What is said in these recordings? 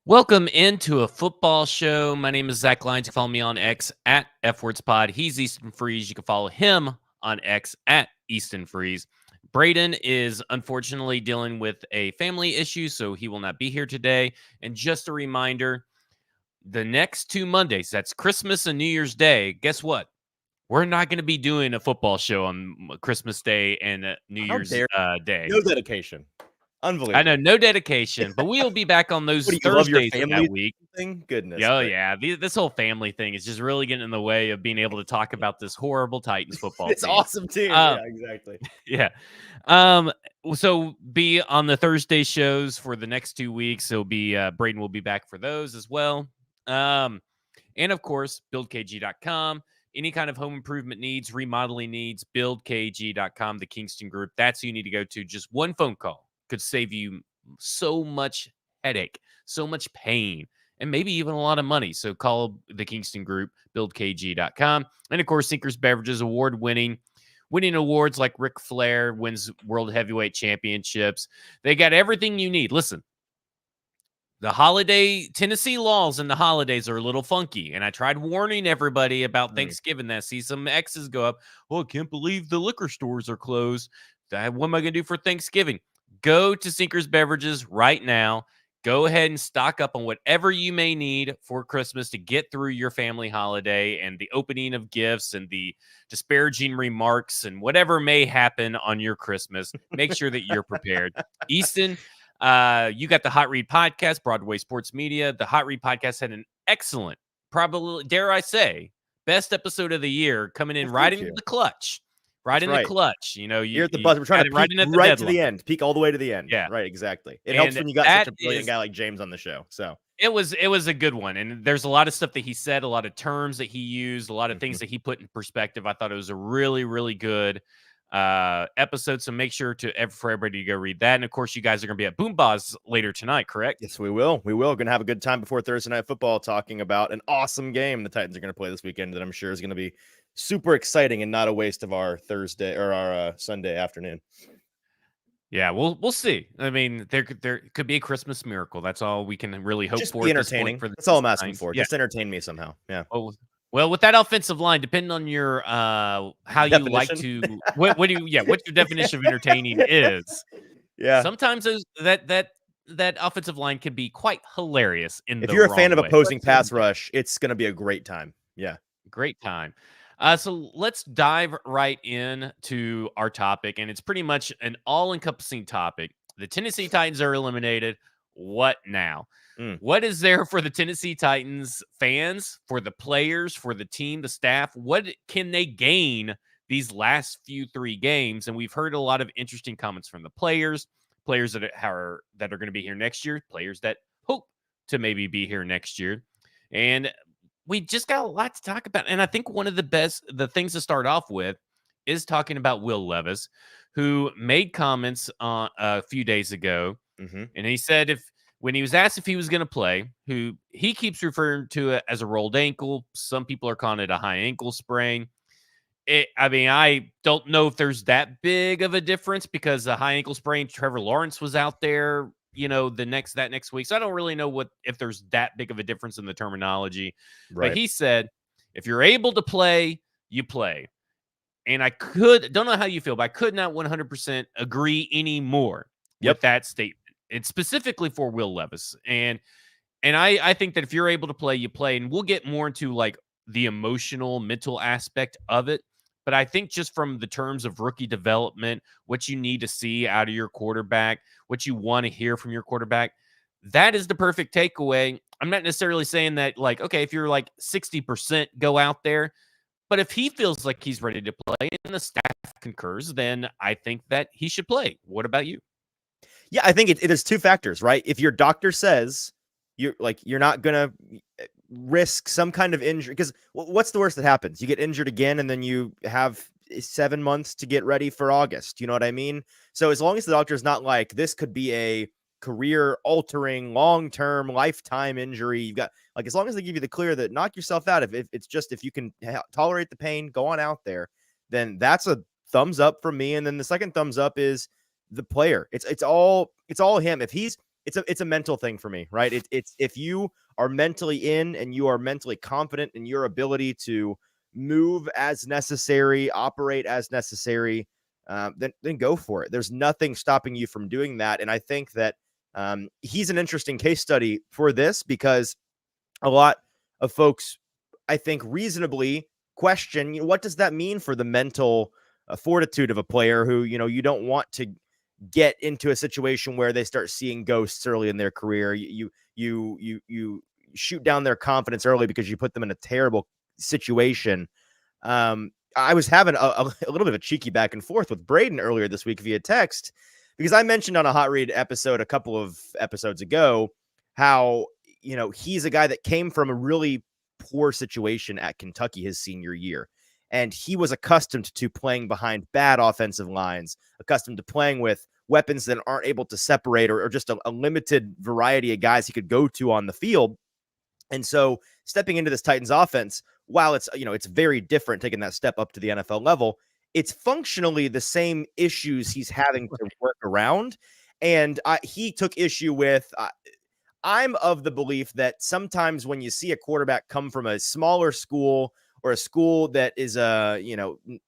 Welcome into a football show. My name is Zach Lyons. You can follow me on X at FWordsPod. He's Easton Freeze. You can follow him on X at Easton Freeze. Braden is unfortunately dealing with a family issue, so he will not be here today. And just a reminder, the next 2 Mondays, that's Christmas and New Year's Day, guess what? We're not going to be doing a football show on Christmas Day and New How Year's dare Day. No dedication. I Unbelievable. know, no dedication, but we'll be back on those What do you love your Thursdays of that family week. thing? Goodness. Oh, gracious. yeah. This whole family thing is just really getting in the way of being able to talk about this horrible Titans football It's team. awesome team. Um, Yeah, exactly. Yeah. So be on the Thursday shows for the next 2 weeks. It'll be Braden will be back for those as well. And of course, buildkg.com. Any kind of home improvement needs, remodeling needs, buildkg.com, the Kingston Group. That's who you need to go to. Just one phone call could save you so much headache, so much pain, and maybe even a lot of money. So call the Kingston Group, buildkg.com. And of course, Sinkers Beverages, winning awards like Ric Flair wins World Heavyweight Championships. They got everything you need. Listen, the Tennessee laws and the holidays are a little funky. And I tried warning everybody about Thanksgiving. That I see some X's go up. Oh, I can't believe the liquor stores are closed. What am I going to do for Thanksgiving? Go to Sinkers Beverages right now. Go ahead and stock up on whatever you may need for Christmas to get through your family holiday and the opening of gifts and the disparaging remarks and whatever may happen on your Christmas. Make sure that you're prepared. Easton, you got the Hot Read podcast, Broadway Sports Media. The Hot Read podcast had an excellent, probably, dare I say, best episode of the year coming in right into the clutch. Right in the clutch. You know, you're at the buzz. We're trying to peak right to the end. Peak all the way to the end. Yeah. Right, exactly. It helps when you got such a brilliant guy like James on the show. So it was a good one. And there's a lot of stuff that he said, a lot of terms that he used, a lot of things that he put in perspective. I thought it was a really, really good episode. So make sure for everybody to go read that. And of course, you guys are going to be at Boomba's later tonight, correct? Yes, we will. We will. Going to have a good time before Thursday Night Football, talking about an awesome game the Titans are going to play this weekend that I'm sure is going to be super exciting and not a waste of our Thursday or our Sunday afternoon. Yeah, we'll see. I mean, there could be a Christmas miracle. That's all we can really hope Just for. Be entertaining. That's all I'm asking for. Yeah. Just entertain me somehow. Yeah. Oh, well, with that offensive line, depending on your how definition? You like to what do you what your definition of entertaining is. Yeah. Sometimes that offensive line can be quite hilarious if you're a fan of opposing pass rush, it's going to be a great time. Yeah. Great time. So let's dive right into our topic, and it's pretty much an all-encompassing topic. The Tennessee Titans are eliminated. What now? What is there for the Tennessee Titans fans, for the players, for the team, the staff? What can they gain these last 3 games? And we've heard a lot of interesting comments from the players that are going to be here next year, players that hope to maybe be here next year. And we just got a lot to talk about. And I think one of the things to start off with is talking about Will Levis, who made comments a few days ago. And he said when he was asked if he was going to play, who he keeps referring to it as a rolled ankle. Some people are calling it a high ankle sprain. I don't know if there's that big of a difference because the high ankle sprain, Trevor Lawrence was out there, that next week. So I don't really know if there's that big of a difference in the terminology. Right. But he said, if you're able to play, you play. And don't know how you feel, but I could not 100% agree anymore with that statement. It's specifically for Will Levis. And I think that if you're able to play, you play. And we'll get more into like the emotional, mental aspect of it. But I think just from the terms of rookie development, what you need to see out of your quarterback, what you want to hear from your quarterback, that is the perfect takeaway. I'm not necessarily saying that, like, okay, if you're like 60%, go out there. But if he feels like he's ready to play and the staff concurs, then I think that he should play. What about you? Yeah, I think it is 2 factors, right? If your doctor says you're not going to risk some kind of injury, because what's the worst that happens? You get injured again, and then you have 7 months to get ready for August. You know what I mean? So as long as the doctor is not like, this could be a career-altering, long-term, lifetime injury, you've got, like, as long as they give you the clear that knock yourself out, if it's just, if you can tolerate the pain, go on out there, then that's a thumbs up from me. And then the second thumbs up is the player. It's all him. If it's a mental thing for me, right? It's if you are mentally in and you are mentally confident in your ability to move as necessary, operate as necessary, then go for it. There's nothing stopping you from doing that. And I think that he's an interesting case study for this because a lot of folks, I think, reasonably question, what does that mean for the mental fortitude of a player who, you don't want to get into a situation where they start seeing ghosts early in their career. You shoot down their confidence early because you put them in a terrible situation. I was having a little bit of a cheeky back and forth with Braden earlier this week via text because I mentioned on a Hot Read episode a couple of episodes ago how, he's a guy that came from a really poor situation at Kentucky his senior year. And he was accustomed to playing behind bad offensive lines, accustomed to playing with weapons that aren't able to separate or just a limited variety of guys he could go to on the field. And so stepping into this Titans offense, while it's very different taking that step up to the NFL level, it's functionally the same issues he's having to work around. And he took issue with, I'm of the belief that sometimes when you see a quarterback come from a smaller school or a school that is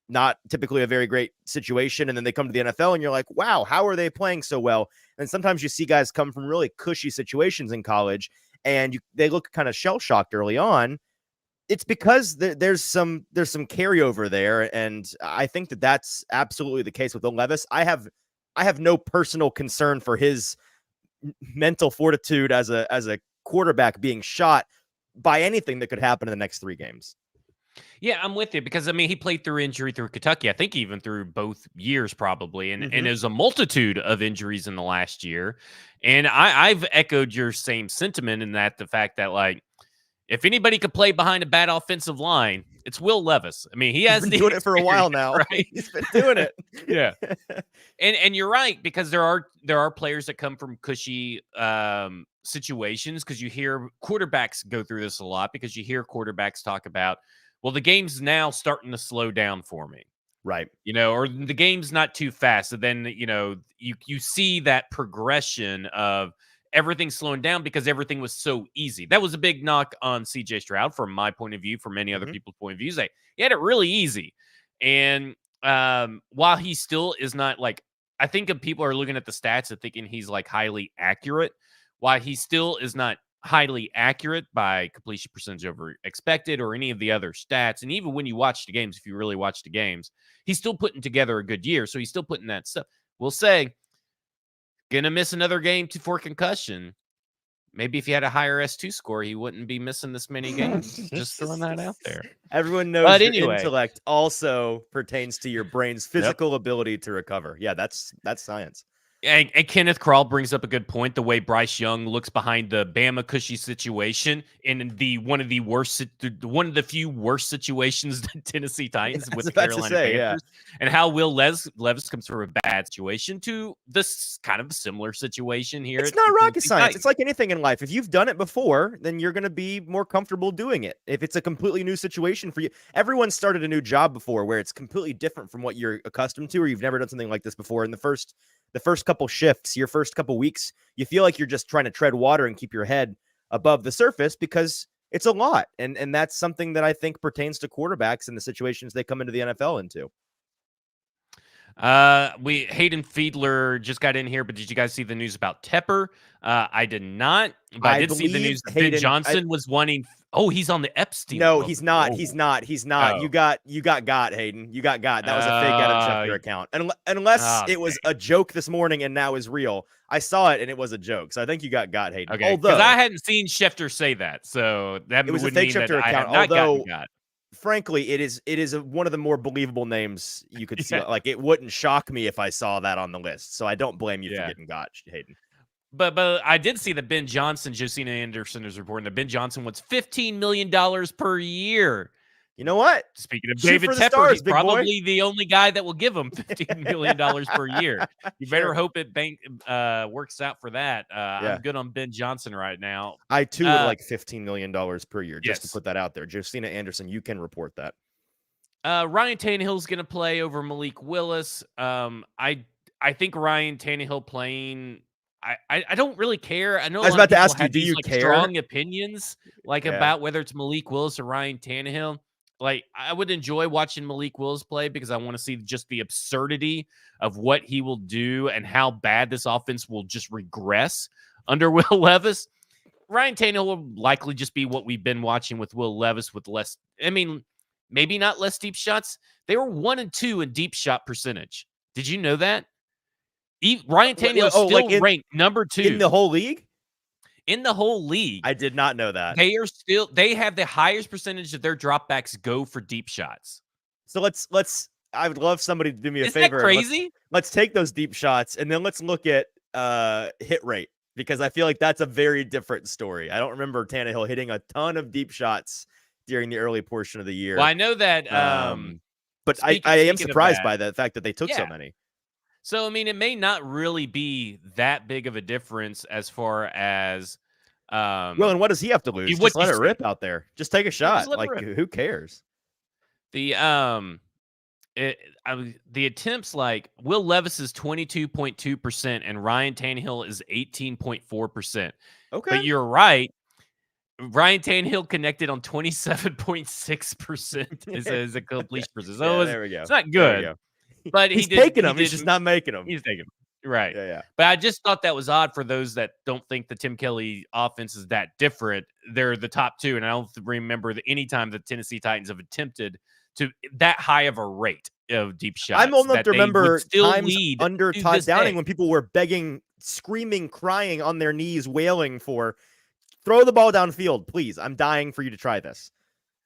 not typically a very great situation, and then they come to the NFL and you're like, wow, how are they playing so well? And sometimes you see guys come from really cushy situations in college and they look kind of shell-shocked early on. It's because there's some carryover there, and I think that that's absolutely the case with Will Levis. I have no personal concern for his mental fortitude as a quarterback being shot by anything that could happen in the next 3 games. Yeah, I'm with you because he played through injury through Kentucky. I think even through both years probably, and there's a multitude of injuries in the last year. And I've echoed your same sentiment in that the fact that if anybody could play behind a bad offensive line, it's Will Levis. He has been doing it for a while now, right? He's been doing it. Yeah, and you're right because there are players that come from cushy situations because you hear quarterbacks go through this a lot because you hear quarterbacks talk about, well, the game's now starting to slow down for me. Right. Or the game's not too fast. So then, you see that progression of everything slowing down because everything was so easy. That was a big knock on CJ Stroud from my point of view, from many other people's point of view. He had it really easy. And while he still is not I think if people are looking at the stats and thinking he's highly accurate, while he still is not highly accurate by completion percentage over expected or any of the other stats. And even when you watch the games, if you really watch the games, he's still putting together a good year. So he's still putting that stuff. We'll say, gonna miss another game for concussion. Maybe if he had a higher S2 score, he wouldn't be missing this many games. Just throwing that out there. Everyone knows But your anyway, intellect also pertains to your brain's physical ability to recover. Yeah, that's science. And Kenneth Krall brings up a good point. The way Bryce Young looks behind the Bama cushy situation in one of the few worst situations that Tennessee Titans with the Carolina Panthers, and how Will Levis comes from a bad situation to this kind of similar situation here. It's not rocket science. It's like anything in life. If you've done it before, then you're going to be more comfortable doing it. If it's a completely new situation for you, everyone started a new job before where it's completely different from what you're accustomed to, or you've never done something like this before. In the first couple shifts, your first couple weeks, you feel like you're just trying to tread water and keep your head above the surface because it's a lot. And that's something that I think pertains to quarterbacks and the situations they come into the NFL into. Hayden Fiedler just got in here, but did you guys see the news about Tepper? I did not, but I did see the news that Ben Johnson was wanting. Oh, he's on the Epstein. No, he's not. He's not. Oh. You got Hayden. You got. That was a fake Adam Schefter account. And unless it was a joke this morning and now is real. I saw it and it was a joke. So I think you got Hayden. Okay, because I hadn't seen Schefter say that. So that it was a fake Schefter account. Although, frankly, it is one of the more believable names you could see. Like, it wouldn't shock me if I saw that on the list. So I don't blame you for getting Hayden. But I did see that Ben Johnson, Josina Anderson is reporting that Ben Johnson wants $15 million per year. You know what? Speaking of David Tepper, he's probably the only guy that will give him $15 million per year. You better hope it works out for that. I'm good on Ben Johnson right now. I, too, would like $15 million per year, just to put that out there. Josina Anderson, you can report that. Ryan Tannehill's going to play over Malik Willis. I think Ryan Tannehill playing I don't really care. I know I a was lot of about to people ask you, have do these you like care? strong opinions, like Yeah. about whether it's Malik Willis or Ryan Tannehill. Like I would enjoy watching Malik Willis play because I want to see just the absurdity of what he will do and how bad this offense will just regress under Will Levis. Ryan Tannehill will likely just be what we've been watching with Will Levis with less. I mean, maybe not less deep shots. They were 1 and 2 in deep shot percentage. Did you know that? Ryan Tannehill Oh, like still ranked number in 2 the whole league? in the whole league. I did not know that. They have the highest percentage of their dropbacks go for deep shots. So I would love somebody to do me a Isn't that favor and crazy? let's take those deep shots and then let's look at hit rate, because I feel like that's a very different story. I don't remember Tannehill hitting a ton of deep shots during the early portion of the Well, year. I know that But I am speaking of surprised that, by the fact that they took so yeah. many. So I mean, it may not really be that big of a difference as far as Well, and what does he have to lose? what Just you let it see. rip out there. Just take a Yeah, just shot. let it Like, rip. who cares? The the attempts, like Will Levis is 22.2% and Ryan Tannehill is 18.4%. Okay. But you're right. Ryan Tannehill connected on 27.6% as a completion percentage. So Yeah, there we go. it's not There we good, go. but He's taking them. He's did just not making them. he's taking 'em. Right. Yeah, yeah. But I just thought that was odd for those that don't think the Tim Kelly offense is that different. They're the top 2, and I don't remember any time the Tennessee Titans have attempted to that high of a rate of deep shots. I'm old enough that to they would remember still times lead under to Todd this Downing day. when people were begging, screaming, crying on their knees, wailing for, throw the ball downfield, please. I'm dying for you to try this.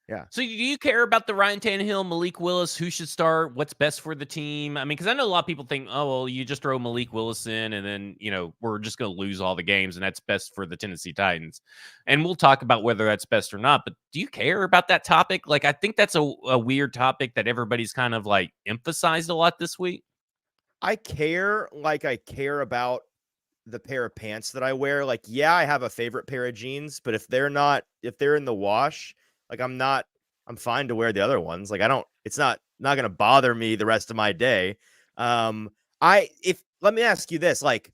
Yeah. So do you care about the Ryan Tannehill, Malik Willis, who should start, what's best for the team? I mean, because I know a lot of people think, oh, well, you just throw Malik Willis in and then, we're just going to lose all the games and that's best for the Tennessee Titans. And we'll talk about whether that's best or not. But do you care about that topic? Like, I think that's a weird topic that everybody's kind of like emphasized a lot this week. I care like I care about the pair of pants that I wear. Like, yeah, I have a favorite pair of jeans, but if they're in the wash, like I'm fine to wear the other ones. Like it's not going to bother me the rest of my day. Let me ask you this, like,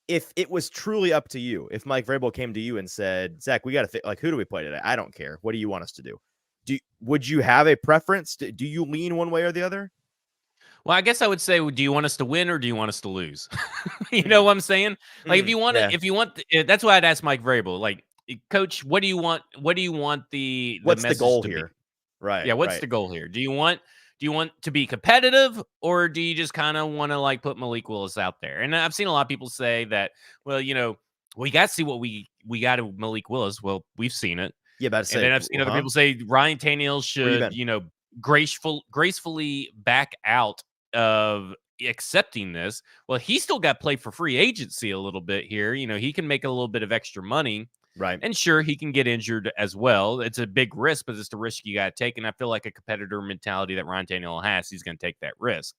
if it was truly up to you, if Mike Vrabel came to you and said, Zach, we got to like, who do we play today? I don't care. What do you want us to do? Would you have a preference? Do you lean one way or the other? Well, I guess I would say, do you want us to win or do you want us to lose? You know what I'm saying? Like, if you want to, that's why I'd ask Mike Vrabel, like, Coach, what do you want? What do you want what's the message goal to here? be? Right. Yeah, what's the goal here? Do you want to be competitive or do you just kind of want to like put Malik Willis out there? And I've seen a lot of people say that, well, we got to see what we got to Malik Willis. Well, we've seen it. Yeah, about to say. And then I've seen other people say Ryan Tannehill should, gracefully back out of accepting this. Well, he still got play for free agency a little bit here. He can make a little bit of extra money. Right. And sure, he can get injured as well. It's a big risk, but it's the risk you got to take. And I feel like a competitor mentality that Ryan Tannehill has, he's going to take that risk.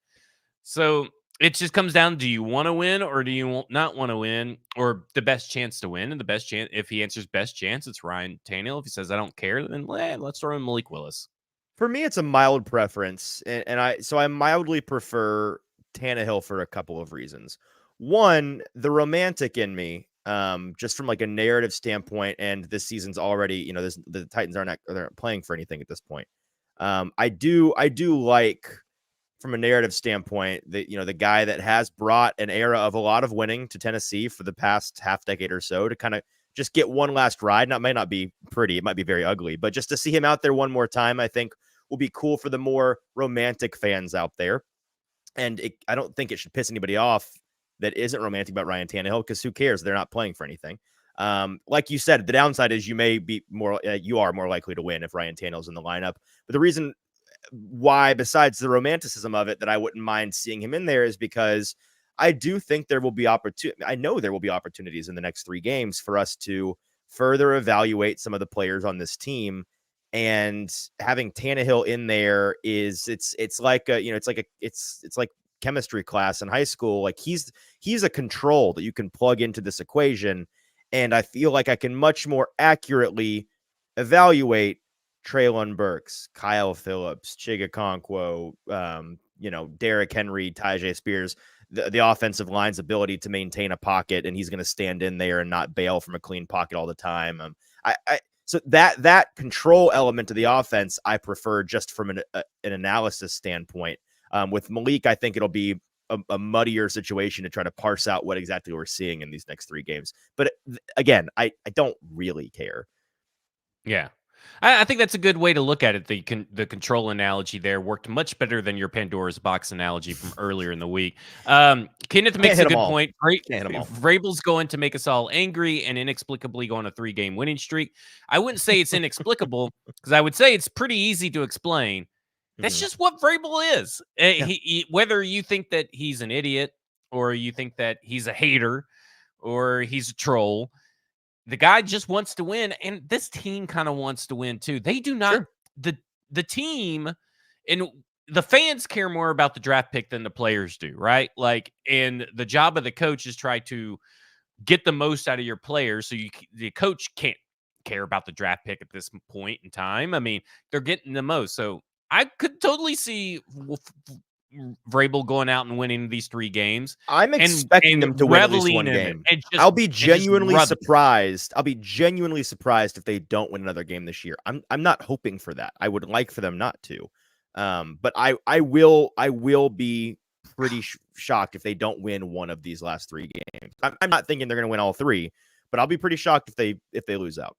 So it just comes down, do you want to win or do you not want to win, or the best chance to win? And the best chance, if he answers best chance, it's Ryan Tannehill. If he says, I don't care, then let's throw in Malik Willis. For me, it's a mild preference. And I mildly prefer Tannehill for a couple of reasons. One, the romantic in me, just from like a narrative standpoint, and this season's already, the Titans aren't playing for anything at this point. I do like, from a narrative standpoint, that the guy that has brought an era of a lot of winning to Tennessee for the past half decade or so, to kind of just get one last ride. Now, it may not be pretty, it might be very ugly, but just to see him out there one more time, I think will be cool for the more romantic fans out there. And I don't think it should piss anybody off that isn't romantic about Ryan Tannehill, because who cares? They're not playing for anything. Like you said, the downside is you are more likely to win if Ryan Tannehill's in the lineup. But the reason why, besides the romanticism of it, that I wouldn't mind seeing him in there is because I do think there will be I know there will be opportunities in the next 3 games for us to further evaluate some of the players on this team. And having Tannehill in there it's like it's like chemistry class in high school. Like he's a control that you can plug into this equation. And I feel like I can much more accurately evaluate Treylon Burks, Kyle Phillips, Chigakonkwo, Derrick Henry, Tyjae Spears, the offensive line's ability to maintain a pocket, and he's going to stand in there and not bail from a clean pocket all the time. So that control element of the offense, I prefer just from an analysis standpoint. With Malik, I think it'll be a muddier situation to try to parse out what exactly we're seeing in these next 3 games. But again, I don't really care. Yeah. I think that's a good way to look at it. The control analogy there worked much better than your Pandora's box analogy from earlier in the week. Kenneth makes a good point. Vrabel's going to make us all angry and inexplicably go on a 3-game winning streak. I wouldn't say it's inexplicable because I would say it's pretty easy to explain. That's just what Vrabel is. Whether you think that he's an idiot or you think that he's a hater or he's a troll, the guy just wants to win, and this team kind of wants to win too. They do not. Sure. The team and the fans care more about the draft pick than the players do, right? Like, and the job of the coach is try to get the most out of your players. So the coach can't care about the draft pick at this point in time. I mean, they're getting the most. So I could totally see Vrabel going out and winning these 3 games. I'm expecting them to win at least 1 game. I'll be genuinely surprised. I'll be genuinely surprised if they don't win another game this year. I'm not hoping for that. I would like for them not to. But I will be pretty shocked if they don't win one of these last 3 games. I'm not thinking they're going to win all 3, but I'll be pretty shocked if they lose out.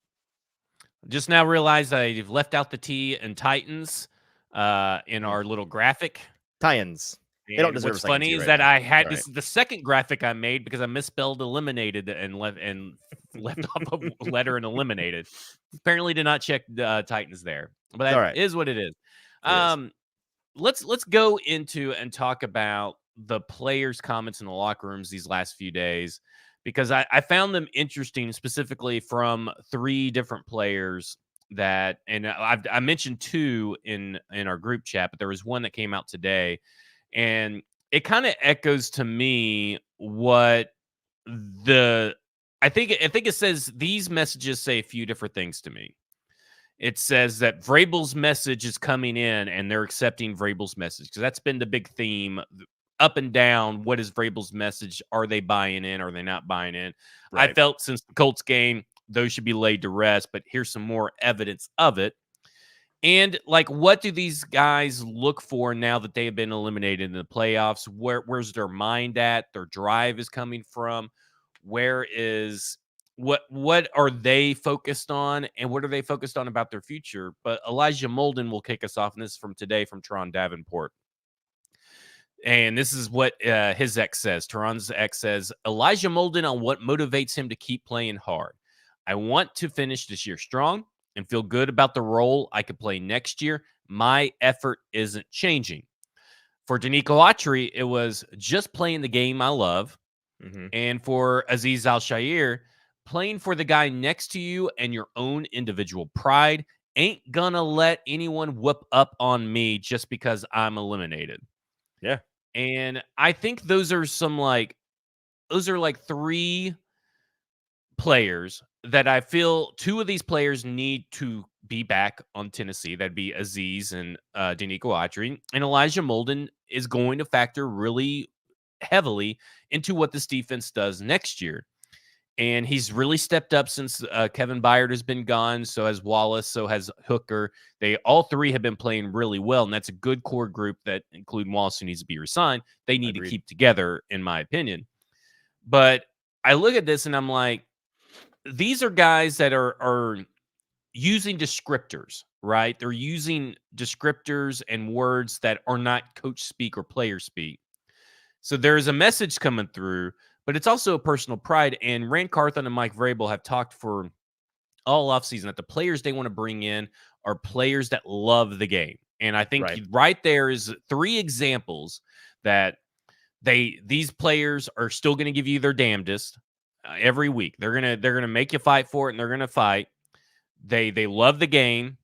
Just now realized I've left out the T and Titans in our little graphic. Titans. They don't deserve. What's funny is that I had this the second graphic I made because I misspelled eliminated and left off a letter and eliminated. Apparently did not check the Titans there, but that is what it is. Let's go into and talk about the players' comments in the locker rooms these last few days because I found them interesting, specifically from 3 different players. That and I mentioned 2 in our group chat, but there was one that came out today, and it kind of echoes to me what I think it says. These messages say a few different things to me. It says that Vrabel's message is coming in, and they're accepting Vrabel's message because that's been the big theme up and down. What is Vrabel's message? Are they buying in? Are they not buying in? Right. I felt since the Colts game, those should be laid to rest, but here's some more evidence of it. And like, what do these guys look for now that they have been eliminated in the playoffs? Where's their mind at? Their drive is coming from. What are they focused on? And what are they focused on about their future? But Elijah Molden will kick us off. And this is from today from Teron Davenport. And this is what his ex says. Teron's ex says, Elijah Molden on what motivates him to keep playing hard. I want to finish this year strong and feel good about the role I could play next year. My effort isn't changing. For Danico Autry, it was just playing the game I love. Mm-hmm. And for Azeez Al-Shaair, playing for the guy next to you and your own individual pride. Ain't gonna let anyone whoop up on me just because I'm eliminated. Yeah. And I think those are like 3 players that I feel 2 of these players need to be back on Tennessee. That'd be Azeez and Danico Autry. And Elijah Molden is going to factor really heavily into what this defense does next year. And he's really stepped up since Kevin Byard has been gone. So has Wallace. So has Hooker. They all 3 have been playing really well. And that's a good core group that include Wallace, who needs to be resigned. They need to keep together, in my opinion. But I look at this and I'm like, these are guys that are using descriptors, right? They're using descriptors and words that are not coach speak or player speak. So there's a message coming through, but it's also a personal pride. And Rand Carthon and Mike Vrabel have talked for all offseason that the players they want to bring in are players that love the game. And I think right there is 3 examples that these players are still going to give you their damnedest every week. They're gonna make you fight for it, and they're gonna fight. They love the game,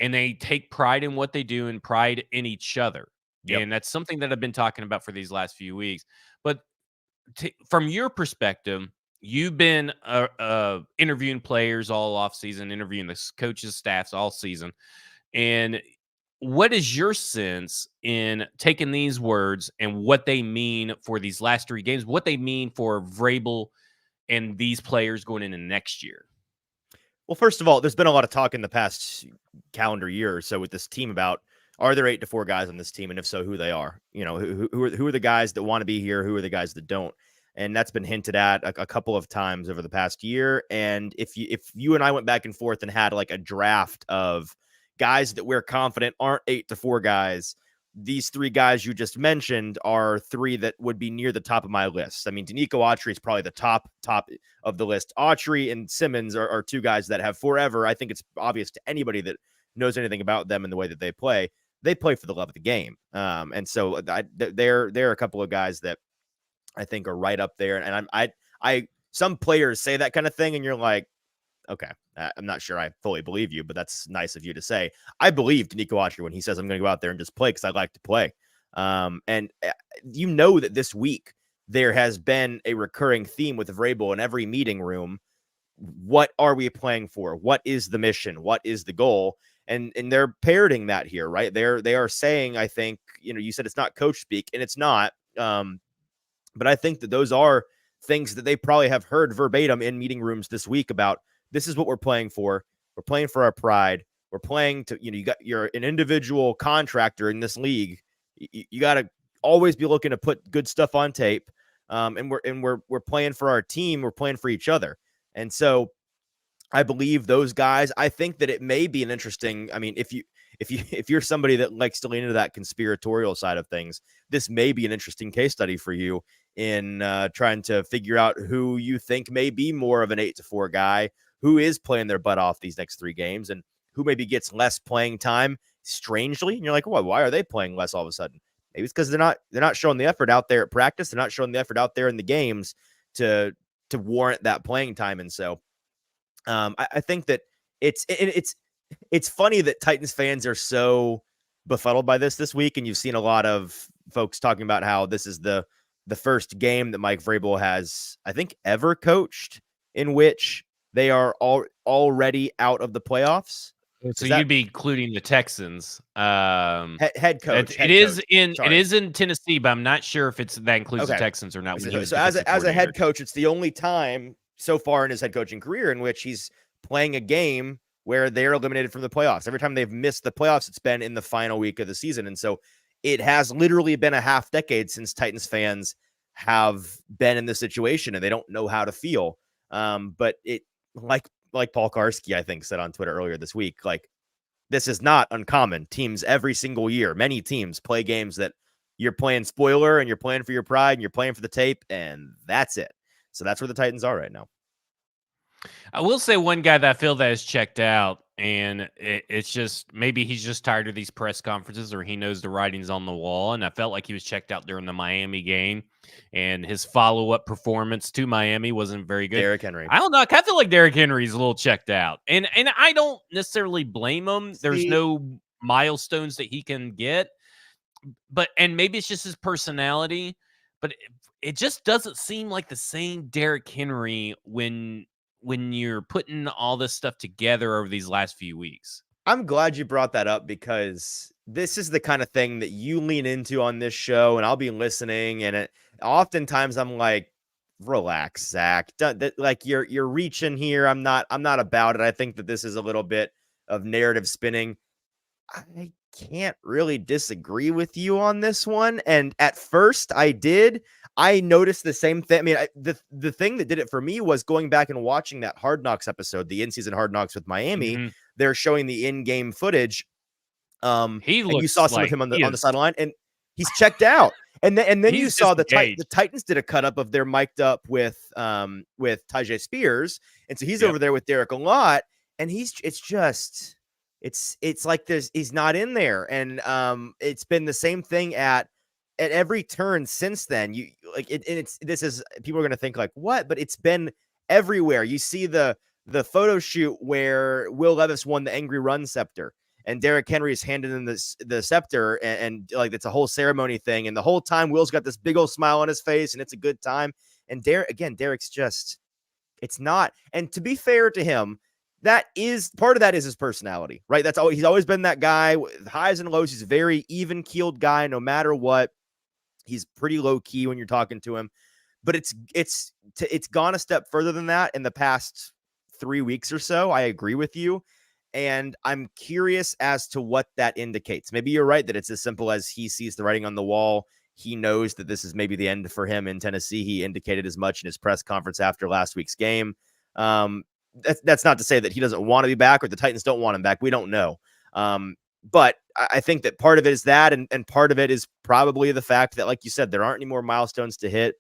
and they take pride in what they do and pride in each other. Yep. And that's something that I've been talking about for these last few weeks. But from your perspective, you've been interviewing players all off season, interviewing the coaches, staffs all season, and what is your sense in taking these words and what they mean for these last 3 games, what they mean for Vrabel and these players going into next year? Well, first of all, there's been a lot of talk in the past calendar year or so with this team about, are there 8 to 4 guys on this team, and if so, who they are? You know, who are the guys that want to be here? Who are the guys that don't? And that's been hinted at a couple of times over the past year. And if you and I went back and forth and had like a draft of guys that we're confident aren't 8 to 4 guys, these 3 guys you just mentioned are 3 that would be near the top of my list. I mean, Danico Autry is probably the top of the list. Autry and Simmons are 2 guys that have forever. I think it's obvious to anybody that knows anything about them and the way that they play. They play for the love of the game. And so they're a couple of guys that I think are right up there. And I some players say that kind of thing, and you're like, okay, I'm not sure I fully believe you, but that's nice of you to say. I believe Danico Autry when he says I'm going to go out there and just play because I like to play. And you know that this week there has been a recurring theme with Vrabel in every meeting room. What are we playing for? What is the mission? What is the goal? And they're parroting that here, right? They are saying, I think, you said it's not coach speak, and it's not. But I think that those are things that they probably have heard verbatim in meeting rooms this week about, this is what we're playing for. We're playing for our pride. We're playing to, you're an individual contractor in this league. You got to always be looking to put good stuff on tape. And we're playing for our team. We're playing for each other. And so I believe those guys. I think that it may be an interesting, I mean, if you're somebody that likes to lean into that conspiratorial side of things, this may be an interesting case study for you in trying to figure out who you think may be more of an 8 to 4 guy, who is playing their butt off these next 3 games, and who maybe gets less playing time strangely. And you're like, why are they playing less all of a sudden? Maybe it's because they're not showing the effort out there at practice. They're not showing the effort out there in the games to warrant that playing time. And so I think that it's funny that Titans fans are so befuddled by this week, and you've seen a lot of folks talking about how this is the first game that Mike Vrabel has, I think, ever coached in which they are already out of the playoffs. So you'd be including the Texans. Head coach. It is in Tennessee, but I'm not sure if that includes the Texans or not. So as a head coach, it's the only time so far in his head coaching career in which he's playing a game where they're eliminated from the playoffs. Every time they've missed the playoffs, it's been in the final week of the season. And so it has literally been a half decade since Titans fans have been in this situation, and they don't know how to feel. But it, like Paul Karski, I think, said on Twitter earlier this week, like, this is not uncommon. Teams every single year, many teams play games that you're playing spoiler and you're playing for your pride and you're playing for the tape, and that's it. So that's where the Titans are right now. I will say one guy that I feel that is checked out, and it's just maybe he's just tired of these press conferences, or he knows the writing's on the wall. And I felt like he was checked out during the Miami game, and his follow-up performance to Miami wasn't very good. Derrick Henry. I don't know. I kind of feel like Derrick Henry's a little checked out, and I don't necessarily blame him. There's no milestones that he can get, and maybe it's just his personality, but it just doesn't seem like the same Derrick Henry when you're putting all this stuff together over these last few weeks. I'm glad you brought that up, because this is the kind of thing that you lean into on this show, and I'll be listening. And oftentimes I'm like, relax, Zach. Like you're reaching here. I'm not about it. I think that this is a little bit of narrative spinning. I can't really disagree with you on this one. And at first I noticed the same thing. I mean, the thing that did it for me was going back and watching that Hard Knocks episode, the in-season Hard Knocks with Miami. Mm-hmm. They're showing the in-game footage. You saw some of him on the sideline, and he's checked out. And then you saw the Titans did a cut up of their mic'd up with Tyjae Spears, and so he's over there with Derek a lot, and it's like he's not in there, and it's been the same thing at every turn since then. People are going to think like, what? But it's been everywhere. You see the photo shoot where Will Levis won the Angry Run scepter, and Derrick Henry is handed in the scepter, and like, it's a whole ceremony thing. And the whole time Will's got this big old smile on his face, and it's a good time. And Derrick's just, it's not. And to be fair to him, that is part of that is his personality, right? That's all. He's always been that guy with highs and lows. He's a very even keeled guy, no matter what. He's pretty low key when you're talking to him, but it's gone a step further than that in the past 3 weeks or so. I agree with you. And I'm curious as to what that indicates. Maybe you're right that it's as simple as he sees the writing on the wall. He knows that this is maybe the end for him in Tennessee. He indicated as much in his press conference after last week's game. That's not to say that he doesn't want to be back or the Titans don't want him back. We don't know. But I think that part of it is that, and part of it is probably the fact that, like you said, there aren't any more milestones to hit.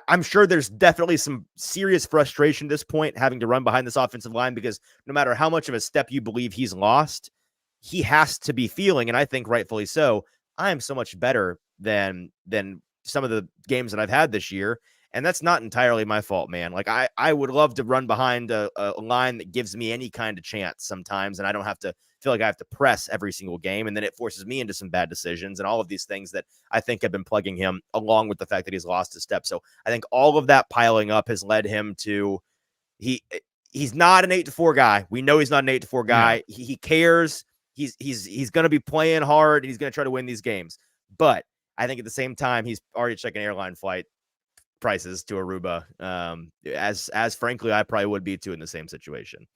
I'm sure there's definitely some serious frustration at this point having to run behind this offensive line, because no matter how much of a step you believe he's lost, he has to be feeling, and I think rightfully so, I am so much better than some of the games that I've had this year. And that's not entirely my fault, man. Like I would love to run behind a line that gives me any kind of chance sometimes, and I don't have to feel like I have to press every single game, and then it forces me into some bad decisions and all of these things that I think have been plugging him, along with the fact that he's lost his step. So I think all of that piling up has led him to he's not an 8-4 guy. We know he's not an 8-4 guy. No. He cares. He's going to be playing hard, and he's going to try to win these games. But I think at the same time, he's already checking airline flight prices to Aruba, as frankly I probably would be too in the same situation.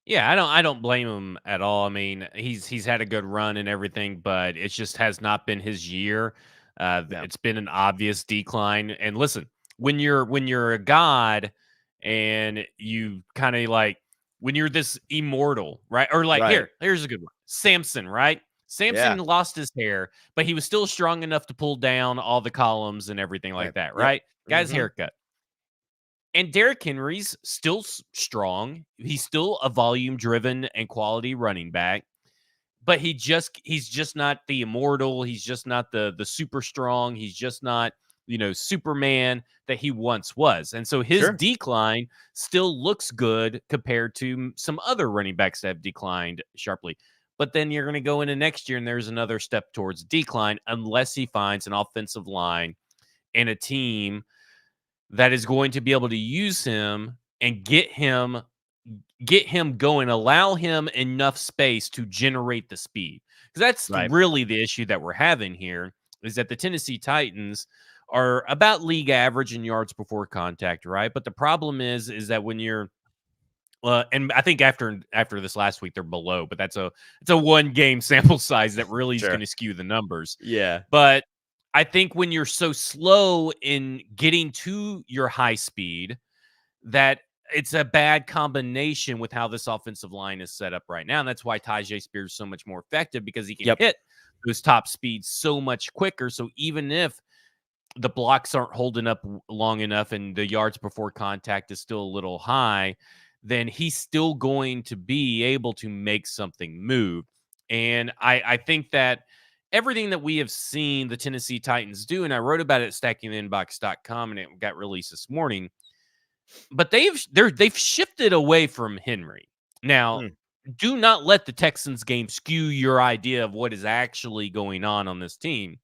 Yeah, I don't blame him at all. I mean, he's had a good run and everything, but it just has not been his year. It's been an obvious decline. And listen, when you're a god and you kind of like when you're this immortal, right? Or like here's a good one. Samson, right? Samson lost his hair, but he was still strong enough to pull down all the columns and everything like that, right? Guy's haircut. And Derrick Henry's still strong. He's still a volume-driven and quality running back, but he's just not the immortal. He's just not the super strong. He's just not, Superman that he once was. And so his decline still looks good compared to some other running backs that have declined sharply. But then you're going to go into next year and there's another step towards decline unless he finds an offensive line and a team that is going to be able to use him and get him going, allow him enough space to generate the speed. Because that's really the issue that we're having here, is that the Tennessee Titans are about league average in yards before contact, right? But the problem is that when you're and I think after this last week they're below, but it's a 1 game sample size that really is going to skew the numbers. Yeah. But I think when you're so slow in getting to your high speed, that it's a bad combination with how this offensive line is set up right now. And that's why Tyjae Spears is so much more effective, because he can hit those top speeds so much quicker. So even if the blocks aren't holding up long enough and the yards before contact is still a little high, then he's still going to be able to make something move. And I think that everything that we have seen the Tennessee Titans do, and I wrote about it at stackingtheinbox.com, and it got released this morning, but they've shifted away from Henry. Now, do not let the Texans game skew your idea of what is actually going on this team.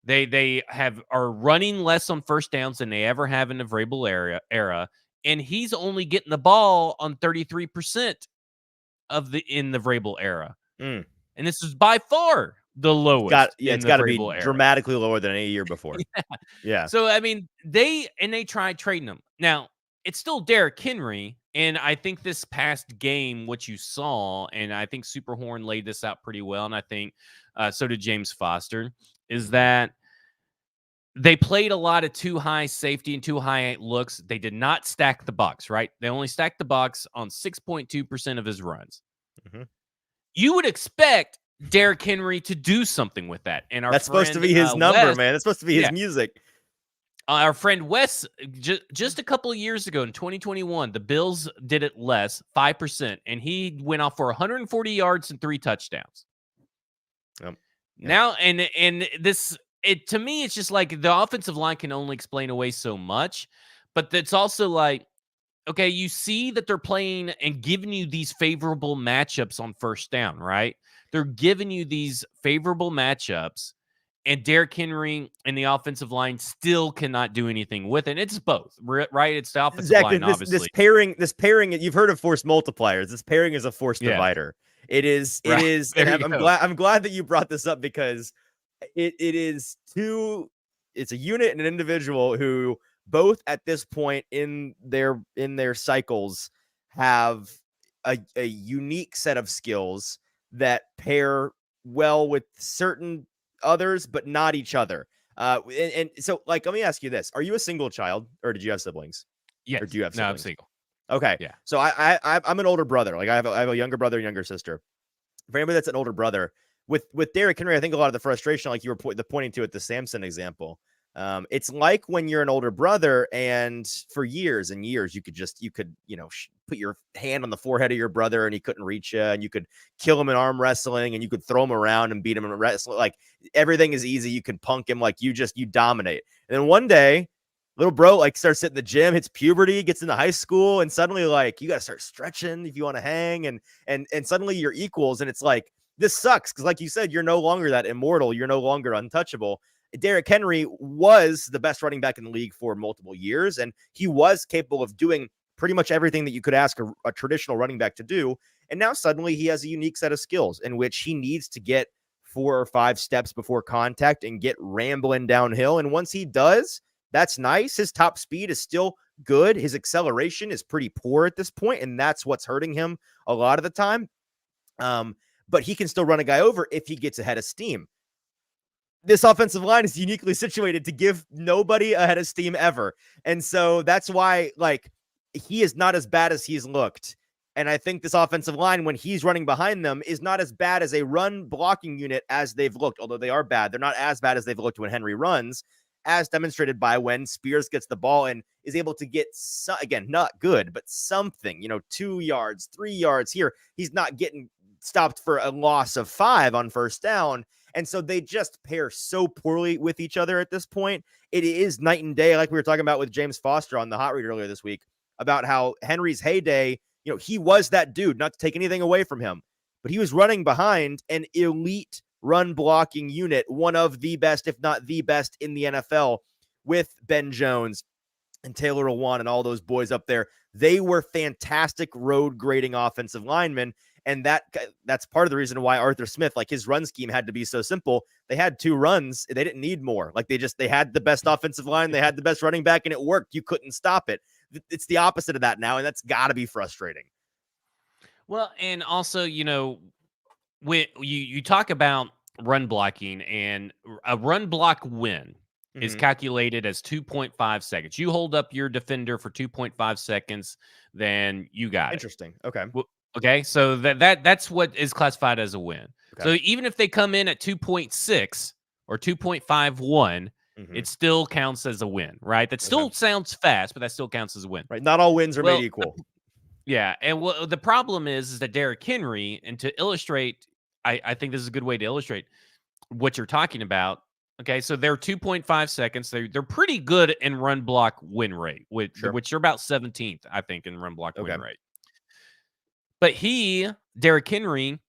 They are running less on first downs than they ever have in the Vrabel era, and he's only getting the ball on 33% in the Vrabel era. And this is by far the lowest. It's got to be dramatically lower than any year before. Yeah. So I mean, they tried trading him. Now it's still Derrick Henry, and I think this past game, what you saw, and I think Superhorn laid this out pretty well, and I think so did James Foster, is that they played a lot of too high safety and too high looks. They did not stack the box, right? They only stacked the box on 6.2% of his runs. You would expect Derrick Henry to do something with that. And that's supposed to be his number, Wes, man. That's supposed to be his music. Our friend Wes, just a couple of years ago in 2021, the Bills did it less, 5%, and he went off for 140 yards and 3 touchdowns. Now, and this, to me, it's just like the offensive line can only explain away so much, but it's also like, okay, you see that they're playing and giving you these favorable matchups on first down, right? They're giving you these favorable matchups, and Derrick Henry and the offensive line still cannot do anything with it. It's both, right? It's the offensive Zach, line, this obviously. this pairing, you've heard of force multipliers. This pairing is a force divider. It is, Right. and There you go. I'm glad that you brought this up because it is it's a unit and an individual who both at this point in their cycles have a unique set of skills that pair well with certain others, but not each other. And so, like, let me ask you this: are you a single child, or did you have siblings? Yes. Or do you have No, I'm siblings? single. Okay. Yeah. So I'm an older brother. Like I have a younger brother and younger sister. For anybody that's an older brother, with Derrick Henry, I think a lot of the frustration, like you were pointing to at the Samson example, it's like when you're an older brother, and for years and years, you could put your hand on the forehead of your brother and he couldn't reach you, and you could kill him in arm wrestling, and you could throw him around and beat him in wrestling. Like everything is easy. You can punk him, like you dominate. And then one day, little bro like starts hitting the gym, hits puberty, gets into high school, and suddenly like you got to start stretching if you want to hang, and suddenly you're equals, and it's like this sucks because like you said, you're no longer that immortal, you're no longer untouchable. Derrick Henry was the best running back in the league for multiple years, and he was capable of doing pretty much everything that you could ask a traditional running back to do. And now suddenly he has a unique set of skills in which he needs to get 4 or 5 steps before contact and get rambling downhill. And once he does, that's nice. His top speed is still good. His acceleration is pretty poor at this point, and that's what's hurting him a lot of the time. But he can still run a guy over if he gets ahead of steam. This offensive line is uniquely situated to give nobody a head of steam ever. And so that's why, like, he is not as bad as he's looked. And I think this offensive line, when he's running behind them, is not as bad as a run blocking unit as they've looked, although they are bad. They're not as bad as they've looked when Henry runs, as demonstrated by when Spears gets the ball and is able to get, again, not good, but something, 2 yards, 3 yards here. He's not getting stopped for a loss of 5 on first down. And so they just pair so poorly with each other at this point. It is night and day, like we were talking about with James Foster on the Hot Read earlier this week, about how Henry's heyday, he was that dude, not to take anything away from him, but he was running behind an elite run blocking unit, one of the best, if not the best in the NFL, with Ben Jones and Taylor Lewan and all those boys up there. They were fantastic road grading offensive linemen. And that's part of the reason why Arthur Smith, like his run scheme had to be so simple. They had 2 runs. They didn't need more. Like they had the best offensive line. They had the best running back, and it worked. You couldn't stop it. It's the opposite of that now. And that's gotta be frustrating. Well, and also, when you talk about run blocking, and a run block win is calculated as 2.5 seconds. You hold up your defender for 2.5 seconds, then you got it. Interesting. Okay. Well, okay, so that's what is classified as a win. Okay. So even if they come in at 2.6 or 2.51, it still counts as a win, right? That still sounds fast, but that still counts as a win. Right. Not all wins are made equal. Yeah, and the problem is that Derrick Henry, and to illustrate, I think this is a good way to illustrate what you're talking about. Okay, so they're 2.5 seconds. They're pretty good in run block win rate, which are about 17th, I think, in run block win rate. But Derrick Henry,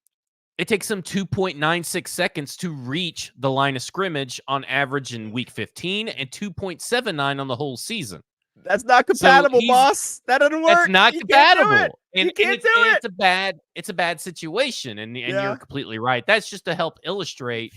it takes him 2.96 seconds to reach the line of scrimmage on average in week 15, and 2.79 on the whole season. That's not compatible, boss. That doesn't work. That's not compatible. You can't do it. It's a bad situation, and you're completely right. That's just to help illustrate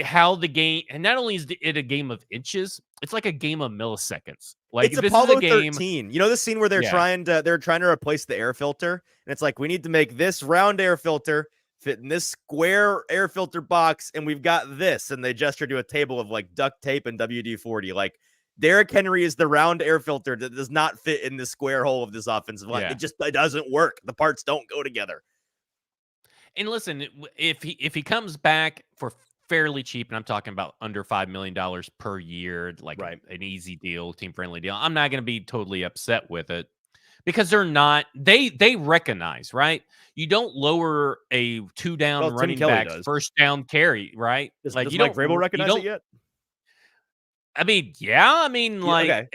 how the game, and not only is it a game of inches, it's like a game of milliseconds. Like it's Apollo 13. You know the scene where they're trying to replace the air filter, and it's like, we need to make this round air filter fit in this square air filter box, and we've got this, and they gesture to a table of like duct tape and WD-40. Like, Derrick Henry is the round air filter that does not fit in the square hole of this offensive line. It doesn't work. The parts don't go together. And listen, if he comes back for fairly cheap, and I'm talking about under $5 million per year, like an easy deal, team-friendly deal, I'm not going to be totally upset with it, because they recognize, right? You don't lower a 2-down running back first down carry, right? Does Mike Vrabel recognize it yet? I mean, yeah. I mean, like,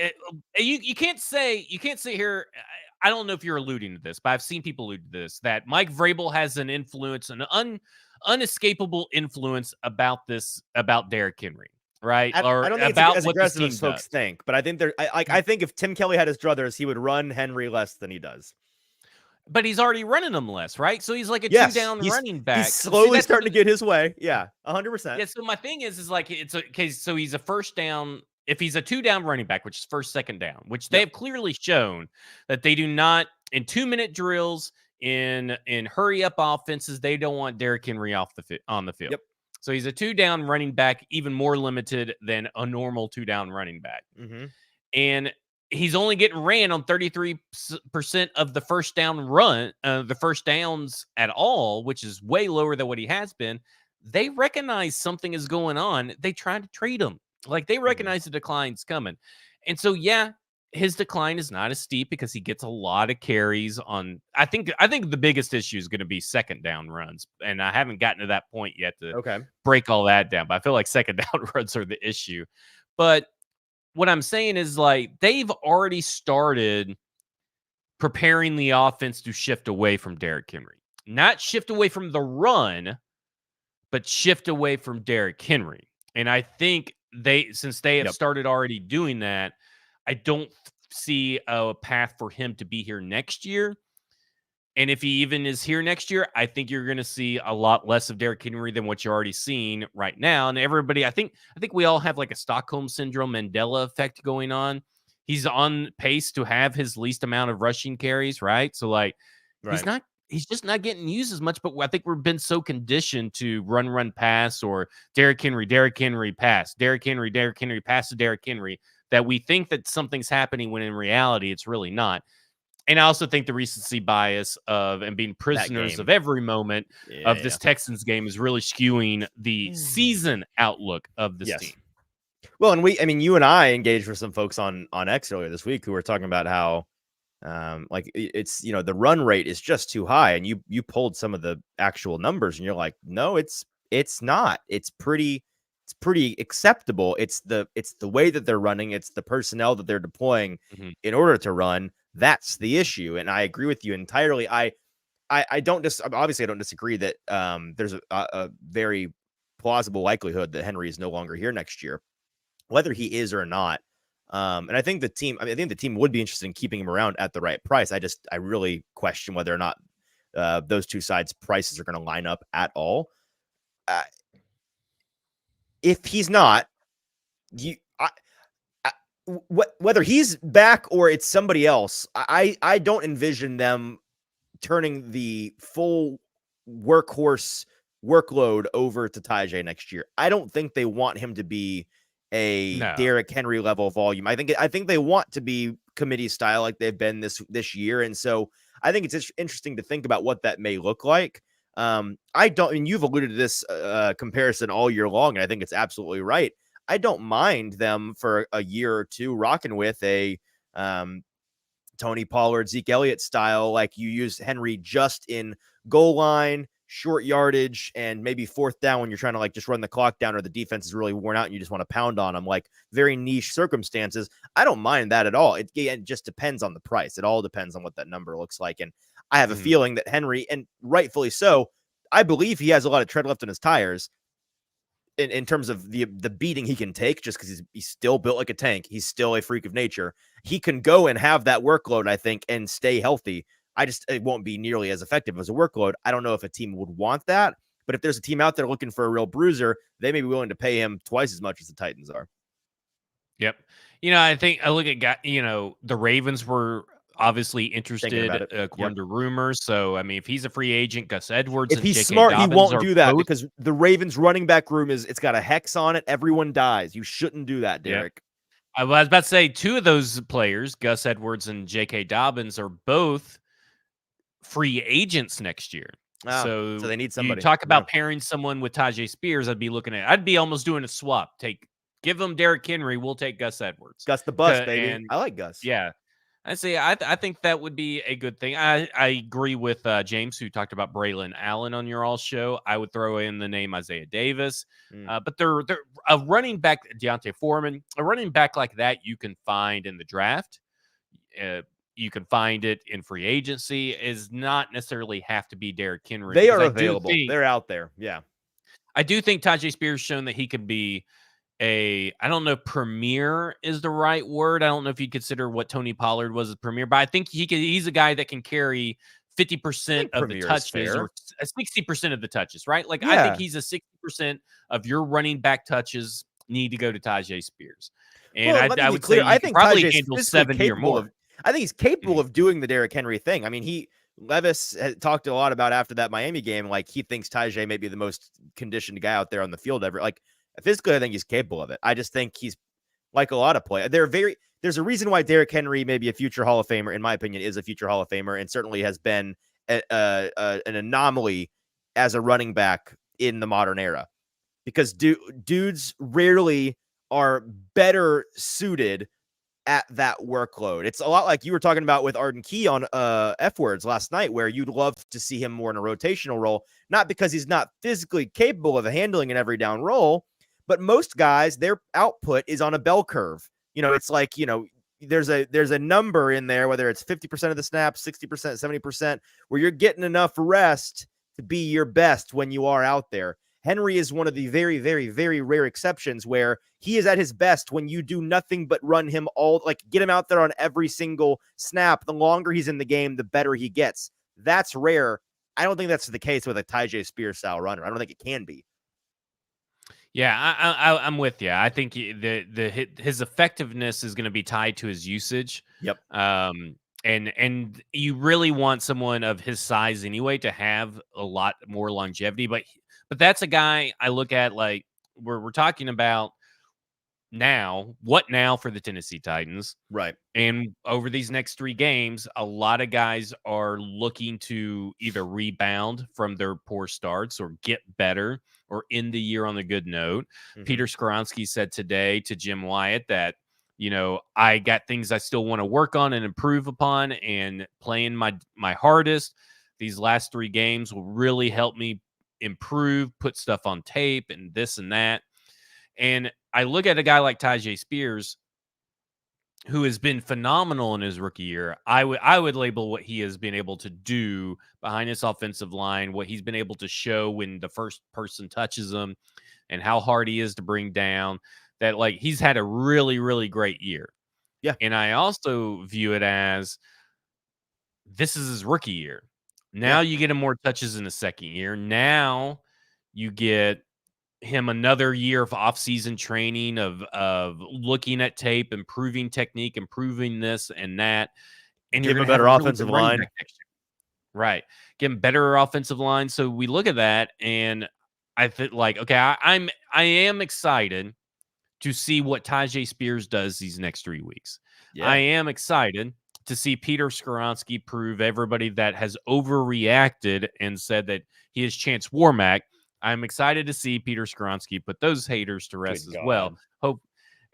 you can't say here. I don't know if you're alluding to this, but I've seen people allude to this, that Mike Vrabel has an influence, an unescapable influence about Derrick Henry, right? I Or don't think it's about as what this aggressive team as folks does. think, but I think I think if Tim Kelly had his druthers, he would run Henry less than he does. But he's already running them less, right? So he's like a Yes, two-down running he's back. See, slowly starting to get his way. Yeah, 100%. yeah. So my thing is like it's okay. So he's a first down. If he's a two-down running back, which is first, second down, which they Yep. have clearly shown that they do not in 2-minute drills in hurry up offenses, they don't want Derrick Henry on the field. Yep. So he's a two-down running back, even more limited than a normal two-down running back. Mm-hmm. And he's only getting ran on 33% of the first down run, the first downs at all, which is way lower than what he has been. They recognize something is going on. They try to trade him. Like they recognize the decline's coming. And so, yeah, his decline is not as steep because he gets a lot of carries on. I think the biggest issue is going to be second down runs. And I haven't gotten to that point yet to break all that down, but I feel like second down runs are the issue. But what I'm saying is like they've already started preparing the offense to shift away from Derrick Henry. Not shift away from the run, but shift away from Derrick Henry. And I think since they have started already doing that, I don't see a path for him to be here next year. And if he even is here next year, I think you're going to see a lot less of Derrick Henry than what you're already seeing right now. And everybody, I think we all have like a Stockholm syndrome Mandela effect going on. He's on pace to have his least amount of rushing carries, right? So like he's just not getting used as much. But I think we've been so conditioned to run, pass, or Derrick Henry, pass, Derrick Henry, pass to Derrick Henry, that we think that something's happening when in reality it's really not. And I also think the recency bias of and being prisoners of every moment of this Texans game is really skewing the season outlook of this team. Well, and you and I engaged with some folks on X earlier this week who were talking about how like it's, the run rate is just too high, and you pulled some of the actual numbers and you're like, no, it's not. It's pretty acceptable. It's the way that they're running. It's the personnel that they're deploying in order to run. That's the issue. And I agree with you entirely. I don't obviously I don't disagree that there's a very plausible likelihood that Henry is no longer here next year, whether he is or not. And I think the team would be interested in keeping him around at the right price. I really question whether or not those two sides' prices are going to line up at all. If he's not, whether he's back or it's somebody else, I don't envision them turning the full workhorse workload over to Tajay next year. I don't think they want him to be a Derrick Henry level volume. I think they want to be committee style like they've been this year. And so I think it's interesting to think about what that may look like. You've alluded to this comparison all year long, and I think it's absolutely right. I don't mind them for a year or two rocking with a Tony Pollard, Zeke Elliott style, like you use Henry just in goal line, short yardage, and maybe fourth down when you're trying to like just run the clock down or the defense is really worn out and you just want to pound on them, like very niche circumstances. I don't mind that at all. It just depends on the price. It all depends on what that number looks like. And I have a feeling that Henry, and rightfully so, I believe he has a lot of tread left in his tires in terms of the beating he can take, just because he's still built like a tank. He's still a freak of nature. He can go and have that workload, I think, and stay healthy. It won't be nearly as effective as a workload. I don't know if a team would want that, but if there's a team out there looking for a real bruiser, they may be willing to pay him twice as much as the Titans are. Yep. I think I look at, the Ravens were obviously interested according to rumors. So, I mean, if he's a free agent, Gus Edwards, if he's smart, he won't do that because the Ravens running back room it's got a hex on it. Everyone dies. You shouldn't do that, Derek. Yep. I was about to say two of those players, Gus Edwards and J.K. Dobbins, are both free agents next year. So they need somebody. You talk about pairing someone with Tajay Spears. I'd be almost doing a swap. Give them Derrick Henry. We'll take Gus Edwards. Gus the bus, baby. And I like Gus. Yeah. I think that would be a good thing. I agree with James, who talked about Braylon Allen on your all show. I would throw in the name Isaiah Davis. But they're a running back, Deontay Foreman, a running back like that you can find in the draft. you can find it in free agency. Is not necessarily have to be Derrick Henry. They Because are available. They're out there. Yeah. I do think Tajay Spears shown that he could be I don't know if premier is the right word. I don't know if you consider what Tony Pollard was as premier, but I think he's a guy that can carry 50% of the touches or 60% of the touches, right? Like, I think he's a 60% of your running back touches need to go to Tajay Spears. And I would say I can think probably Tajay's handle 70 or more. I think he's capable of doing the Derrick Henry thing. I mean, Levis has talked a lot about after that Miami game, like he thinks Tajay may be the most conditioned guy out there on the field ever. Like, physically, I think he's capable of it. I just think he's like a lot of players. There's a reason why Derrick Henry may be a future Hall of Famer, in my opinion, is a future Hall of Famer, and certainly has been an anomaly as a running back in the modern era. Because dudes rarely are better suited at that workload. It's a lot like you were talking about with Arden Key on F Words last night, where you'd love to see him more in a rotational role, not because he's not physically capable of handling an every down role, but most guys, their output is on a bell curve. It's like, there's a number in there, whether it's 50% of the snaps, 60%, 70%, where you're getting enough rest to be your best when you are out there. Henry is one of the very, very, very rare exceptions where he is at his best when you do nothing but run him get him out there on every single snap. The longer he's in the game, the better he gets. That's rare. I don't think that's the case with a Tajay Spears style runner. I don't think it can be. Yeah, I'm with you. I think his effectiveness is going to be tied to his usage. Yep. And you really want someone of his size anyway to have a lot more longevity. But that's a guy I look at like we're talking about now. What now for the Tennessee Titans? Right. And over these next 3 games, a lot of guys are looking to either rebound from their poor starts or get better or end the year on a good note. Mm-hmm. Peter Skoronski said today to Jim Wyatt that, I got things I still want to work on and improve upon, and playing my hardest these last 3 games will really help me improve, put stuff on tape and this and that. And I look at a guy like Tajay Spears, who has been phenomenal in his rookie year. I would label what he has been able to do behind his offensive line, what he's been able to show when the first person touches him, and how hard he is to bring down. That, like, he's had a really, really great year. Yeah. And I also view it as this is his rookie year. Now you get him more touches in the second year. Now you get him another year of off-season training of looking at tape, improving technique, improving this and that, and give him a better offensive line. Right, give him better offensive line. So we look at that, and I think, like, okay, I am excited to see what Tajay Spears does these next 3 weeks. Yeah. I am excited to see Peter Skoronski prove everybody that has overreacted and said that he is Chance Warmack. I'm excited to see Peter Skoronski put those haters to rest as well.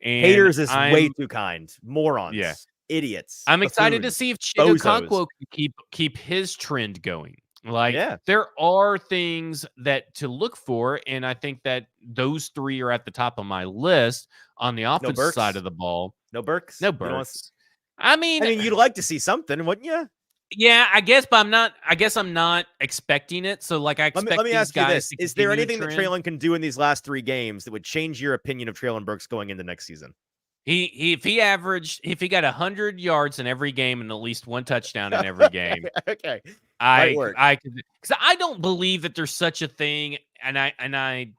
Haters is way too kind. Morons. Idiots. I'm excited to see if Chido Okonkwo can keep his trend going. Like, there are things that to look for, and I think that those 3 are at the top of my list on the offensive side of the ball. No Burks? No Burks. I mean, you'd like to see something, wouldn't you? Yeah, I guess, but I'm not expecting it. So, like, I expect. Let me ask you this: is there anything that Treylon can do in these last 3 games that would change your opinion of Treylon Burks going into next season? If he got 100 yards in every game and at least 1 touchdown in every game, okay, because I don't believe that there's such a thing, and I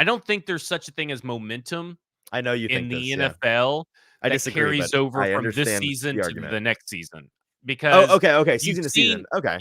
don't think there's such a thing as momentum. I know you in think the NFL that carries over from this season to the next season. Because season to season. Okay.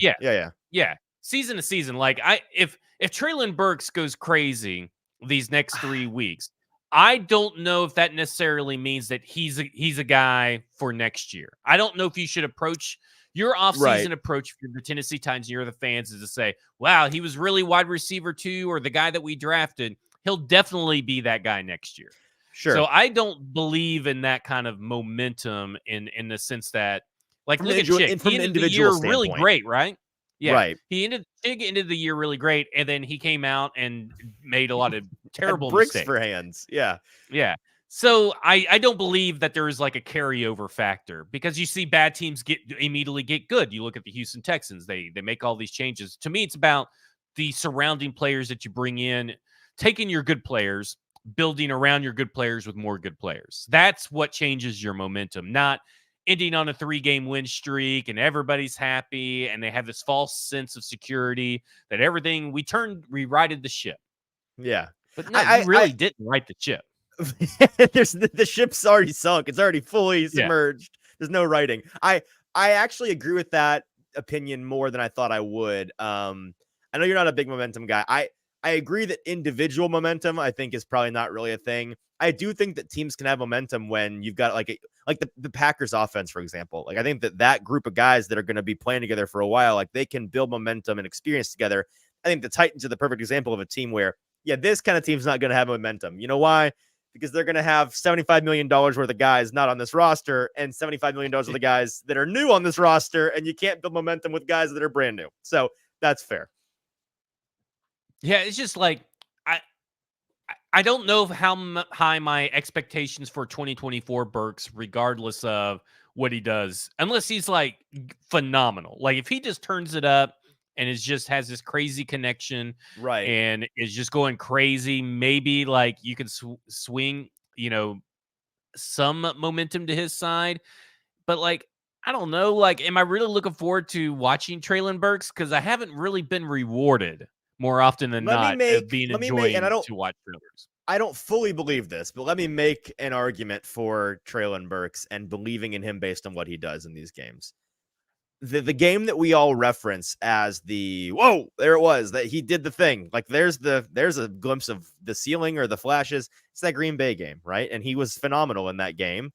Yeah. Season to season. Like, if Treylon Burks goes crazy these next 3 weeks, I don't know if that necessarily means that he's a guy for next year. I don't know if you should approach your offseason approach for the Tennessee Titans, you're the fans, is to say, wow, he was really wide receiver 2, or the guy that we drafted. He'll definitely be that guy next year. Sure. So I don't believe in that kind of momentum in the sense that, like, look at Chick. He ended the year really great, right? Yeah. Right. He ended the year really great, and then he came out and made a lot of terrible bricks mistakes for hands. Yeah. Yeah. So I don't believe that there is like a carryover factor because you see bad teams immediately get good. You look at the Houston Texans; they make all these changes. To me, it's about the surrounding players that you bring in, taking your good players, building around your good players with more good players. That's what changes your momentum, not ending on a 3-game win streak and everybody's happy and they have this false sense of security that everything we righted the ship. Yeah, But no, you really didn't right the ship. There's the ship's already sunk. It's already fully Yeah. submerged. There's no writing. I actually agree with that opinion more than I thought I would. I know you're not a big momentum guy. I agree that individual momentum I think is probably not really a thing. I do think that teams can have momentum when you've got like the Packers offense, for example. Like I think that group of guys that are going to be playing together for a while, like they can build momentum and experience together. I think the Titans are the perfect example of a team where, yeah, this kind of team's not going to have momentum. You know why? Because they're going to have $75 million worth of guys not on this roster and $75 million worth of guys that are new on this roster, and you can't build momentum with guys that are brand new. So that's fair. Yeah, it's just like I don't know how high my expectations for 2024 Burks, regardless of what he does, unless he's like phenomenal. Like if he just turns it up and has this crazy connection, Right, and is just going crazy, maybe like you can swing, some momentum to his side. But like I don't know, like am I really looking forward to watching Traylon Burks? Because I haven't really been rewarded more often than not of being and enjoying to watch Traylon Burks. I don't fully believe this, but let me make an argument for Traylon Burks and believing in him based on what he does in these games. The game that we all reference as whoa, there it was, that he did the thing. Like there's a glimpse of the ceiling or the flashes. It's that Green Bay game, right? And he was phenomenal in that game.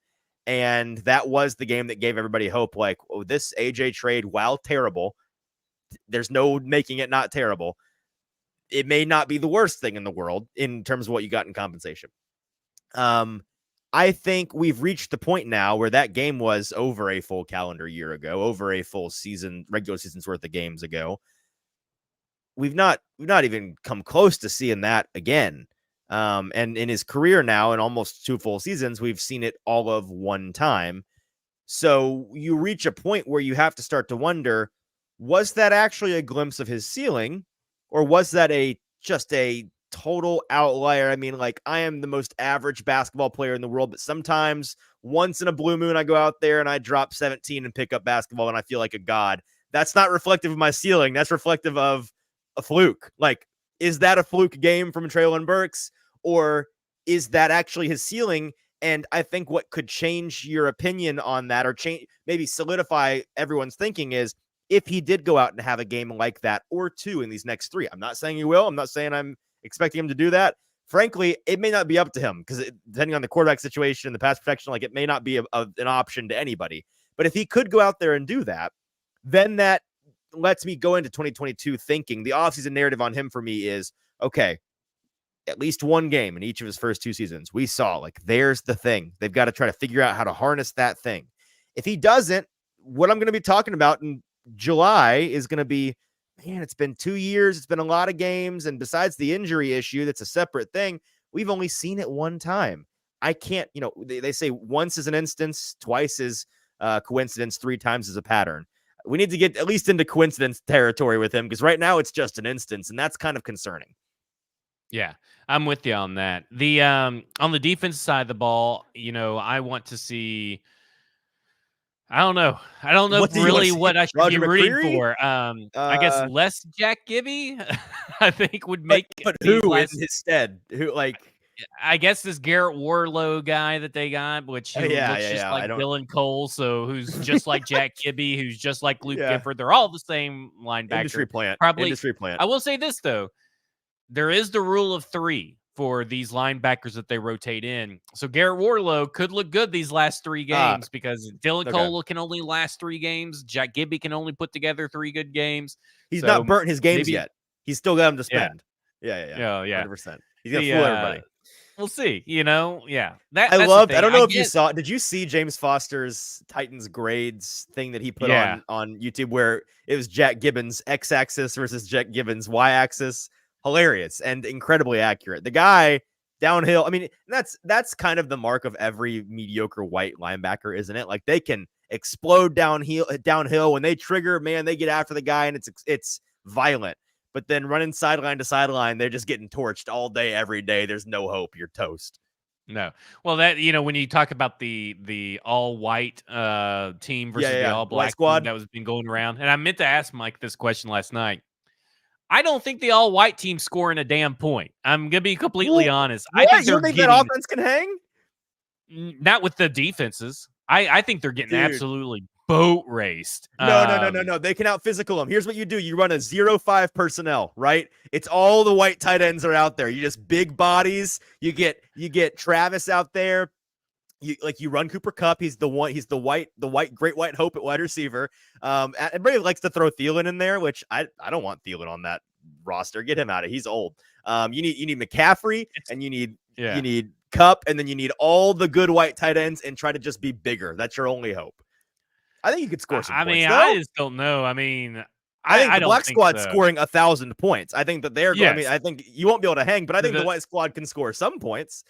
And that was the game that gave everybody hope. Like, oh, this AJ trade, while terrible, there's no making it not terrible. It may not be the worst thing in the world in terms of what you got in compensation. I think we've reached the point now where that game was over a full calendar year ago, over a full season, regular season's worth of games ago. We've not even come close to seeing that again. And in his career now, in almost 2 full seasons, we've seen it all of one time. So you reach a point where you have to start to wonder, was that actually a glimpse of his ceiling, or was that just a total outlier? I mean, like, I am the most average basketball player in the world, but sometimes once in a blue moon, I go out there and I drop 17 and pick up basketball and I feel like a god. That's not reflective of my ceiling. That's reflective of a fluke. Like, is that a fluke game from Traylon Burks, or is that actually his ceiling? And I think what could change your opinion on that, or maybe solidify everyone's thinking, is if he did go out and have a game like that or two in these next 3. I'm not saying he will. I'm not saying I'm expecting him to do that. Frankly, it may not be up to him because depending on the quarterback situation, the pass protection, like it may not be an option to anybody. But if he could go out there and do that, then that lets me go into 2022 thinking the offseason narrative on him for me is, okay, at least one game in each of his first 2 seasons, we saw like, there's the thing. They've got to try to figure out how to harness that thing. If he doesn't, what I'm going to be talking about in July is going to be, man, it's been 2 years. It's been a lot of games. And besides the injury issue, that's a separate thing. We've only seen it one time. I can't, they say once is an instance, twice is coincidence, 3 times is a pattern. We need to get at least into coincidence territory with him because right now it's just an instance, and that's kind of concerning. Yeah, I'm with you on that. The on the defense side of the ball, I want to see. I don't know really what I should Roger be rooting McCreary? for. I guess less Jack Gibby, I think would make. But who in his stead? Who, like? I guess this Garrett Warlow guy that they got, which looks just like Dylan Cole, so who's just like Jack Gibby, who's just like Luke Gifford. They're all the same linebacker. Industry plant. I will say this though. There is the rule of 3 for these linebackers that they rotate in. So Garrett Warlow could look good these last 3 games because Dylan Cole can only last 3 games. Jack Gibby can only put together 3 good games. He's not burnt his games yet. He's still got him to spend. Yeah. 100%. He's going to fool everybody. We'll see, yeah. I don't know if you saw, did you see James Foster's Titans grades thing that he put on YouTube where it was Jack Gibbons x-axis versus Jack Gibbons y-axis? Hilarious and incredibly accurate. The guy downhill. I mean, that's kind of the mark of every mediocre white linebacker, isn't it? Like they can explode downhill when they trigger, man, they get after the guy and it's violent. But then running sideline to sideline, they're just getting torched all day, every day. There's no hope. You're toast. No. Well, that, when you talk about the all white team versus the all black squad team that was been going around, and I meant to ask Mike this question last night. I don't think the all white team's scoring a damn point. I'm gonna be completely honest. I think you think that offense can hang? Not with the defenses. I think they're getting absolutely boat raced. No. They can out physical them. Here's what you do. You run a 0-5 personnel, right? It's all the white tight ends are out there. You just big bodies. You get Travis out there. You run Cooper Kupp. He's the great white hope at wide receiver. Everybody likes to throw Thielen in there, which I don't want Thielen on that roster. Get him out of. He's old. You need McCaffrey and you need Kupp, and then you need all the good white tight ends and try to just be bigger. That's your only hope. I think you could score some points. I just don't know. I mean, I think the black squad's scoring 1,000 points. I think that they're going. I mean, I think you won't be able to hang, but I think the white squad can score some points.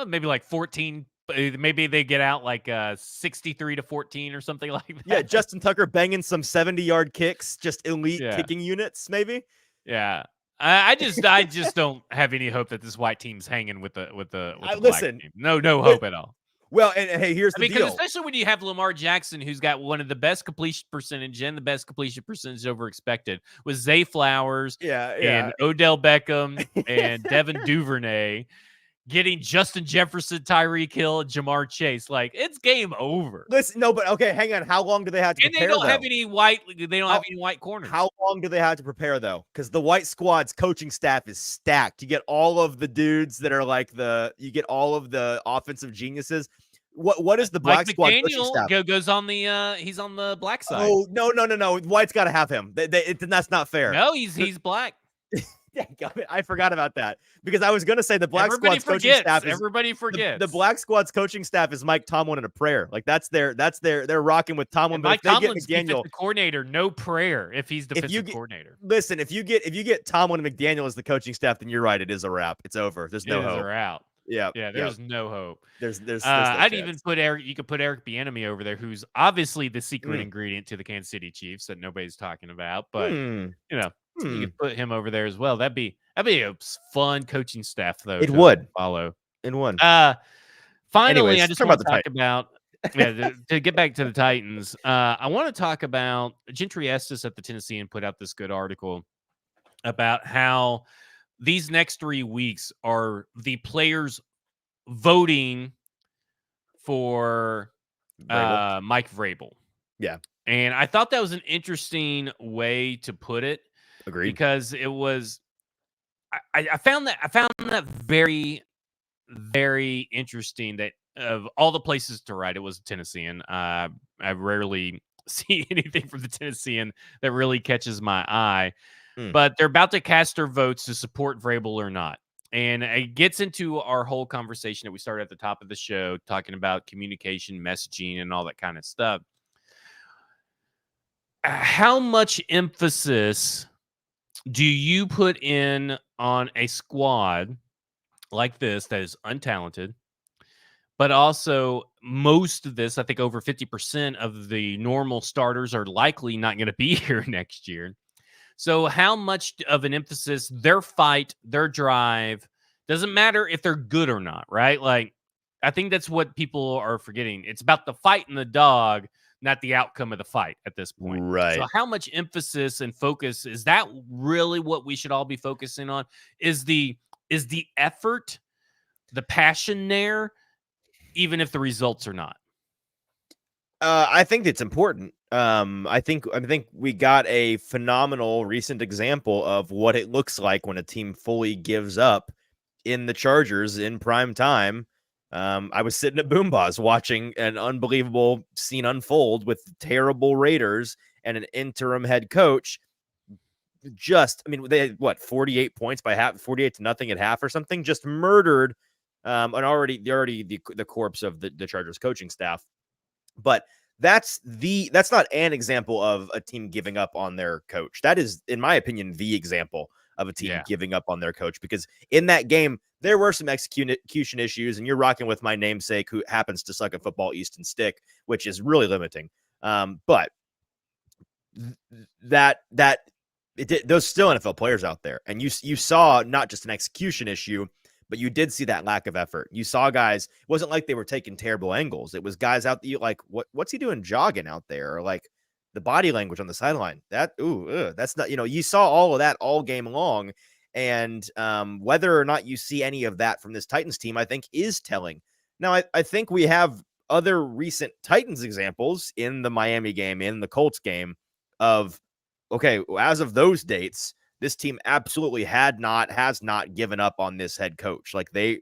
Maybe like 14. Maybe they get out like 63-14 or something like that. Yeah, Justin Tucker banging some 70-yard kicks, just elite kicking units, maybe. Yeah. I just don't have any hope that this white team's hanging with the black team. No hope at all. Well, and hey, here's the deal. Especially when you have Lamar Jackson, who's got one of the best completion percentage and the best completion percentage over expected, with Zay Flowers and Odell Beckham and Devin Duvernay getting Justin Jefferson, Tyreek Hill, and Jamar Chase. Like, it's game over. Listen, no, but okay, hang on. How long do they have to prepare? And they don't have any white. They don't have any white corners. How long do they have to prepare though? Because the white squad's coaching staff is stacked. You get all of the dudes that are like you get all of the offensive geniuses. What is the black squad coaching staff? Goes on the he's on the black side. Oh no. White's got to have him. That's not fair. No, he's black. Yeah, I forgot about that because I was going to say the black squad's coaching staff is everybody forgets. The black squad's coaching staff is Mike Tomlin and a prayer. Like they're rocking with Tomlin. And Mike Tomlin's defensive coordinator, no prayer if he's defensive coordinator. Listen, if you get Tomlin and McDaniel as the coaching staff, then you're right. It is a wrap. It's over. There's no hope. They're out. Yeah. There's no hope. There's I'd even put Eric. You could put Eric Bieniemy over there, who's obviously the secret ingredient to the Kansas City Chiefs that nobody's talking about. But you could put him over there as well. That'd be a fun coaching staff, though. It would follow in one. Finally, anyways, I just want to talk about to get back to the Titans. I want to talk about Gentry Estes at the Tennessean put out this good article about how these next 3 weeks are the players voting for Mike Vrabel. Yeah. And I thought that was an interesting way to put it. Agreed. Because it was I found that very, very interesting that of all the places to write, it was Tennessean. I rarely see anything from the Tennessean that really catches my eye. But they're about to cast their votes to support Vrabel or not. And it gets into our whole conversation that we started at the top of the show, talking about communication, messaging, and all that kind of stuff. How much emphasis do you put in on a squad like this that is untalented, but also most of this, I think over 50% of the normal starters are likely not going to be here next year. So how much of an emphasis their fight, their drive, doesn't matter if they're good or not, right? Like, I think that's what people are forgetting. It's about the fight and the dog, not the outcome of the fight at this point. Right. So how much emphasis and focus is that really what we should all be focusing on? Is the effort, the passion there, even if the results are not? I think it's important. I think we got a phenomenal recent example of what it looks like when a team fully gives up in the Chargers in prime time. I was sitting at Boomba's watching an unbelievable scene unfold with terrible Raiders and an interim head coach. They had 48 points by half, 48-0 at half or something, just murdered and already the corpse of the Chargers coaching staff. But that's not an example of a team giving up on their coach. That is, in my opinion, the example. of a team Yeah. giving up on their coach, because in that game, there were some execution issues, and you're rocking with my namesake who happens to suck at football, Easton Stick, which is really limiting. But those still NFL players out there, and you saw not just an execution issue, but you did see that lack of effort. You saw guys, it wasn't like they were taking terrible angles. It was guys out there like, what's he doing jogging out there? Or like the body language on the sideline. That's not, you saw all of that all game long. And whether or not you see any of that from this Titans team, I think is telling. Now, I think we have other recent Titans examples in the Miami game, in the Colts game of, okay, as of those dates, this team absolutely has not given up on this head coach. Like the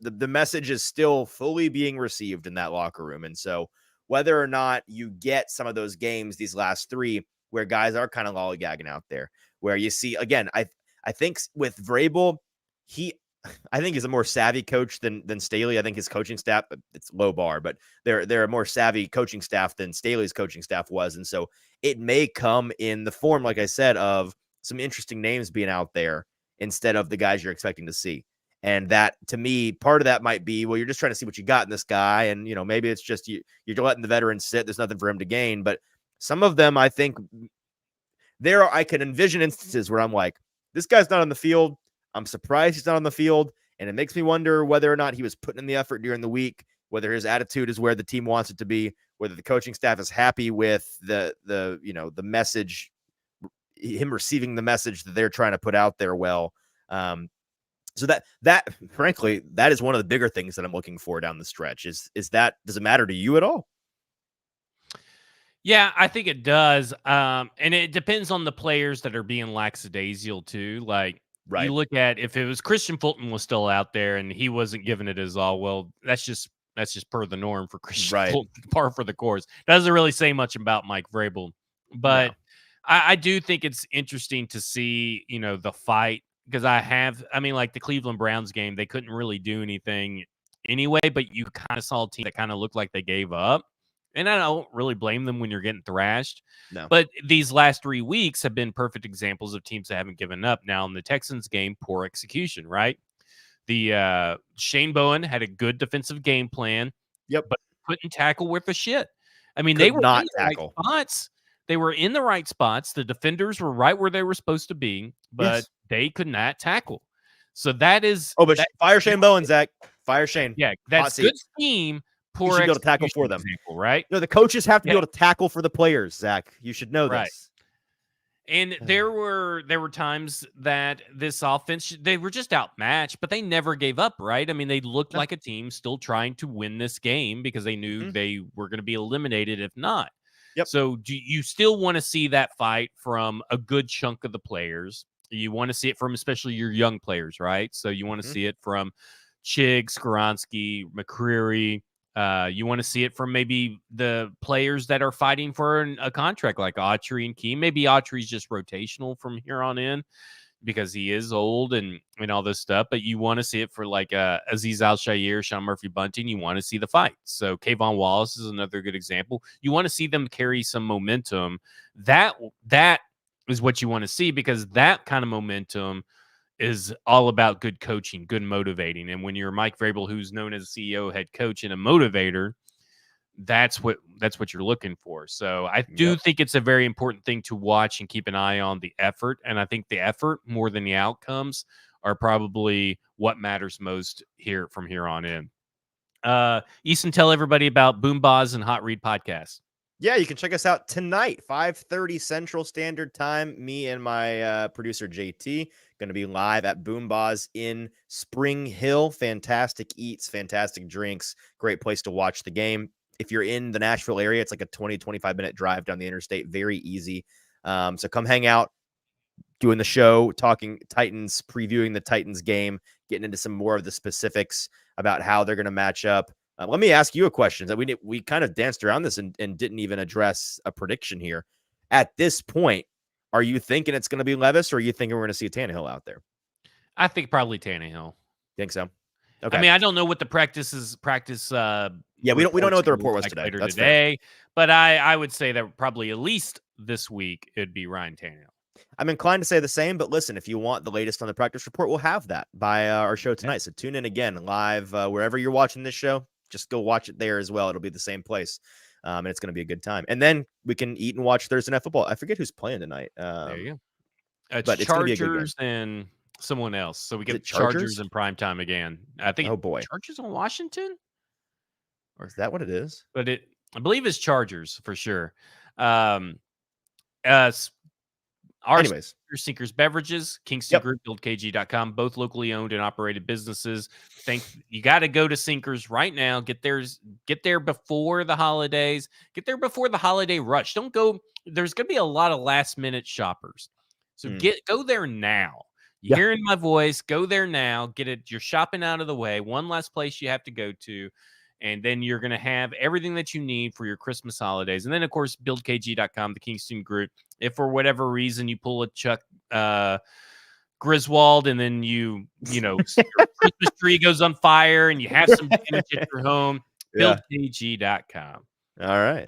message is still fully being received in that locker room. And so whether or not you get some of those games, these last three, where guys are kind of lollygagging out there, where you see, again, I think with Vrabel, I think he's a more savvy coach than Staley. I think his coaching staff, it's low bar, but they're a more savvy coaching staff than Staley's coaching staff was. And so it may come in the form, like I said, of some interesting names being out there instead of the guys you're expecting to see. And that, to me, part of that might be, well, you're just trying to see what you got in this guy. And, maybe it's just you're letting the veteran sit. There's nothing for him to gain. But some of them, I think I can envision instances where I'm like, this guy's not on the field. I'm surprised he's not on the field. And it makes me wonder whether or not he was putting in the effort during the week, whether his attitude is where the team wants it to be, whether the coaching staff is happy with the message, him receiving the message that they're trying to put out there. Well, so that frankly, that is one of the bigger things that I'm looking for down the stretch is that, does it matter to you at all? Yeah, I think it does. And it depends on the players that are being lackadaisical too. Like, Right. you look at, if it was Christian Fulton was still out there and he wasn't giving it his all, well, that's just per the norm for Christian Fulton, par for the course. Doesn't really say much about Mike Vrabel. But no. I do think it's interesting to see, the fight, because like the Cleveland Browns game, they couldn't really do anything anyway, but you kind of saw a team that kind of looked like they gave up. And I don't really blame them when you're getting thrashed. No. But these last 3 weeks have been perfect examples of teams that haven't given up. Now, in the Texans game, poor execution, right? The Shane Bowen had a good defensive game plan. Yep. But couldn't tackle worth a shit. I mean, they were not in the tackle. right spots. They were in the right spots. The defenders were right where they were supposed to be, but they could not tackle. So that is... fire Shane Bowen, Zach. Fire Shane. Yeah, that's good scheme. You should be able to tackle for them, example, right? The coaches have to be able to tackle for the players, Zach. You should know this. And there were times that this offense, they were just outmatched, but they never gave up, right? I mean, they looked like a team still trying to win this game because they knew they were going to be eliminated if not. Yep. So do you still want to see that fight from a good chunk of the players? You want to see it from especially your young players, right? So you want to see it from Chig, Skoronski, McCreary. You want to see it from maybe the players that are fighting for a contract like Autry and Key. Maybe Autry's just rotational from here on in because he is old and all this stuff. But you want to see it for like Azeez Al-Shaair, Sean Murphy-Bunting. You want to see the fight. So Kayvon Wallace is another good example. You want to see them carry some momentum. That is what you want to see, because that kind of momentum is all about good coaching, good motivating. And when you're Mike Vrabel, who's known as a CEO, head coach, and a motivator, that's what you're looking for. So I do think it's a very important thing to watch and keep an eye on the effort. And I think the effort more than the outcomes are probably what matters most from here on in. Easton, tell everybody about Boomboz and Hot Read podcast. Yeah, you can check us out tonight, 5:30 Central Standard Time. Me and my producer, JT, going to be live at Boomboz in Spring Hill. Fantastic eats, fantastic drinks, great place to watch the game. If you're in the Nashville area, it's like a 20, 25-minute drive down the interstate. Very easy. So come hang out, doing the show, talking Titans, previewing the Titans game, getting into some more of the specifics about how they're going to match up. Let me ask you a question that we kind of danced around this and didn't even address a prediction here. At this point, are you thinking it's going to be Levis, or are you thinking we're going to see Tannehill out there? I think probably Tannehill. Think so? Okay. I mean, I don't know what the practice. Yeah, we don't know what the report was today. But I would say that probably at least this week it'd be Ryan Tannehill. I'm inclined to say the same, but listen, if you want the latest on the practice report, we'll have that by our show tonight. So tune in again live wherever you're watching this show. Just go watch it there as well. It'll be the same place. And it's going to be a good time. And then we can eat and watch Thursday Night Football. I forget who's playing tonight. There you go. It's but it's going to be a good game. Chargers and someone else. So we Is get it Chargers Chargers? in prime time again. I think Oh, boy. Chargers on Washington? Or is that what it is? But I believe it's Chargers for sure. Our Anyways. Sinkers Beverages, Kingston Group, BuildKG.com, both locally owned and operated businesses. You got to go to Sinkers right now. Get there before the holidays. Get there before the holiday rush. Don't go. There's going to be a lot of last minute shoppers. So go there now. You're hearing my voice. Go there now. Get it. You're shopping out of the way. One less place you have to go to. And then you're going to have everything that you need for your Christmas holidays. And then, of course, BuildKG.com, the Kingston Group. If for whatever reason you pull a Chuck Griswold and then your Christmas tree goes on fire and you have some damage at your home, BuildKG.com. All right.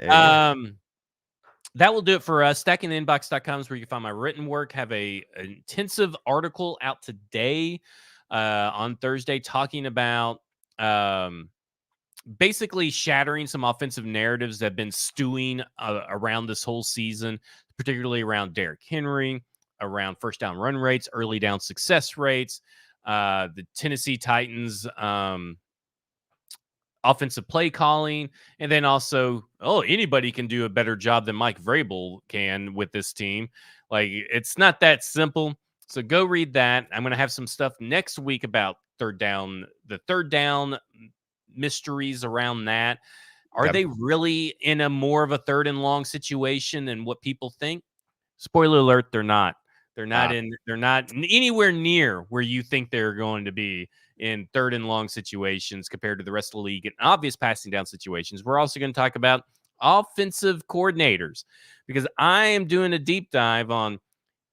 That will do it for us. StackingTheInbox.com is where you can find my written work. Have an intensive article out today on Thursday talking about basically shattering some offensive narratives that have been stewing around this whole season, particularly around Derrick Henry, around first down run rates, early down success rates, the Tennessee Titans offensive play calling, and then also, anybody can do a better job than Mike Vrabel can with this team. Like, it's not that simple. So go read that. I'm going to have some stuff next week about the third down mysteries around that. Are they really in a more of a third and long situation than what people think? Spoiler alert, they're not. They're not anywhere near where you think they're going to be in third and long situations compared to the rest of the league and obvious passing down situations. We're also going to talk about offensive coordinators because I am doing a deep dive on,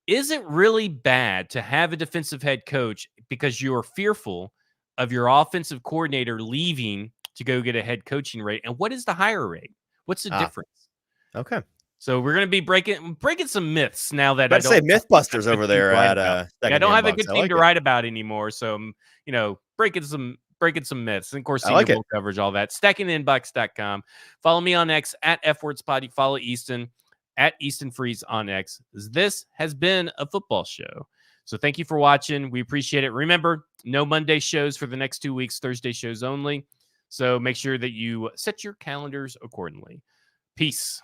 is it really bad to have a defensive head coach because you're fearful of your offensive coordinator leaving to go get a head coaching rate? And what is the higher rate? What's the difference? Okay. So we're going to be breaking some myths now that I don't say Mythbusters over there at I don't have a good team to write about anymore. So, breaking some myths. And of course, Senior Bowl coverage, all that. StackingTheInbox.com. Follow me on X at FWordsPotty. Follow Easton at Easton Freeze on X. This has been a football show. So thank you for watching. We appreciate it. Remember, no Monday shows for the next 2 weeks, Thursday shows only. So make sure that you set your calendars accordingly. Peace.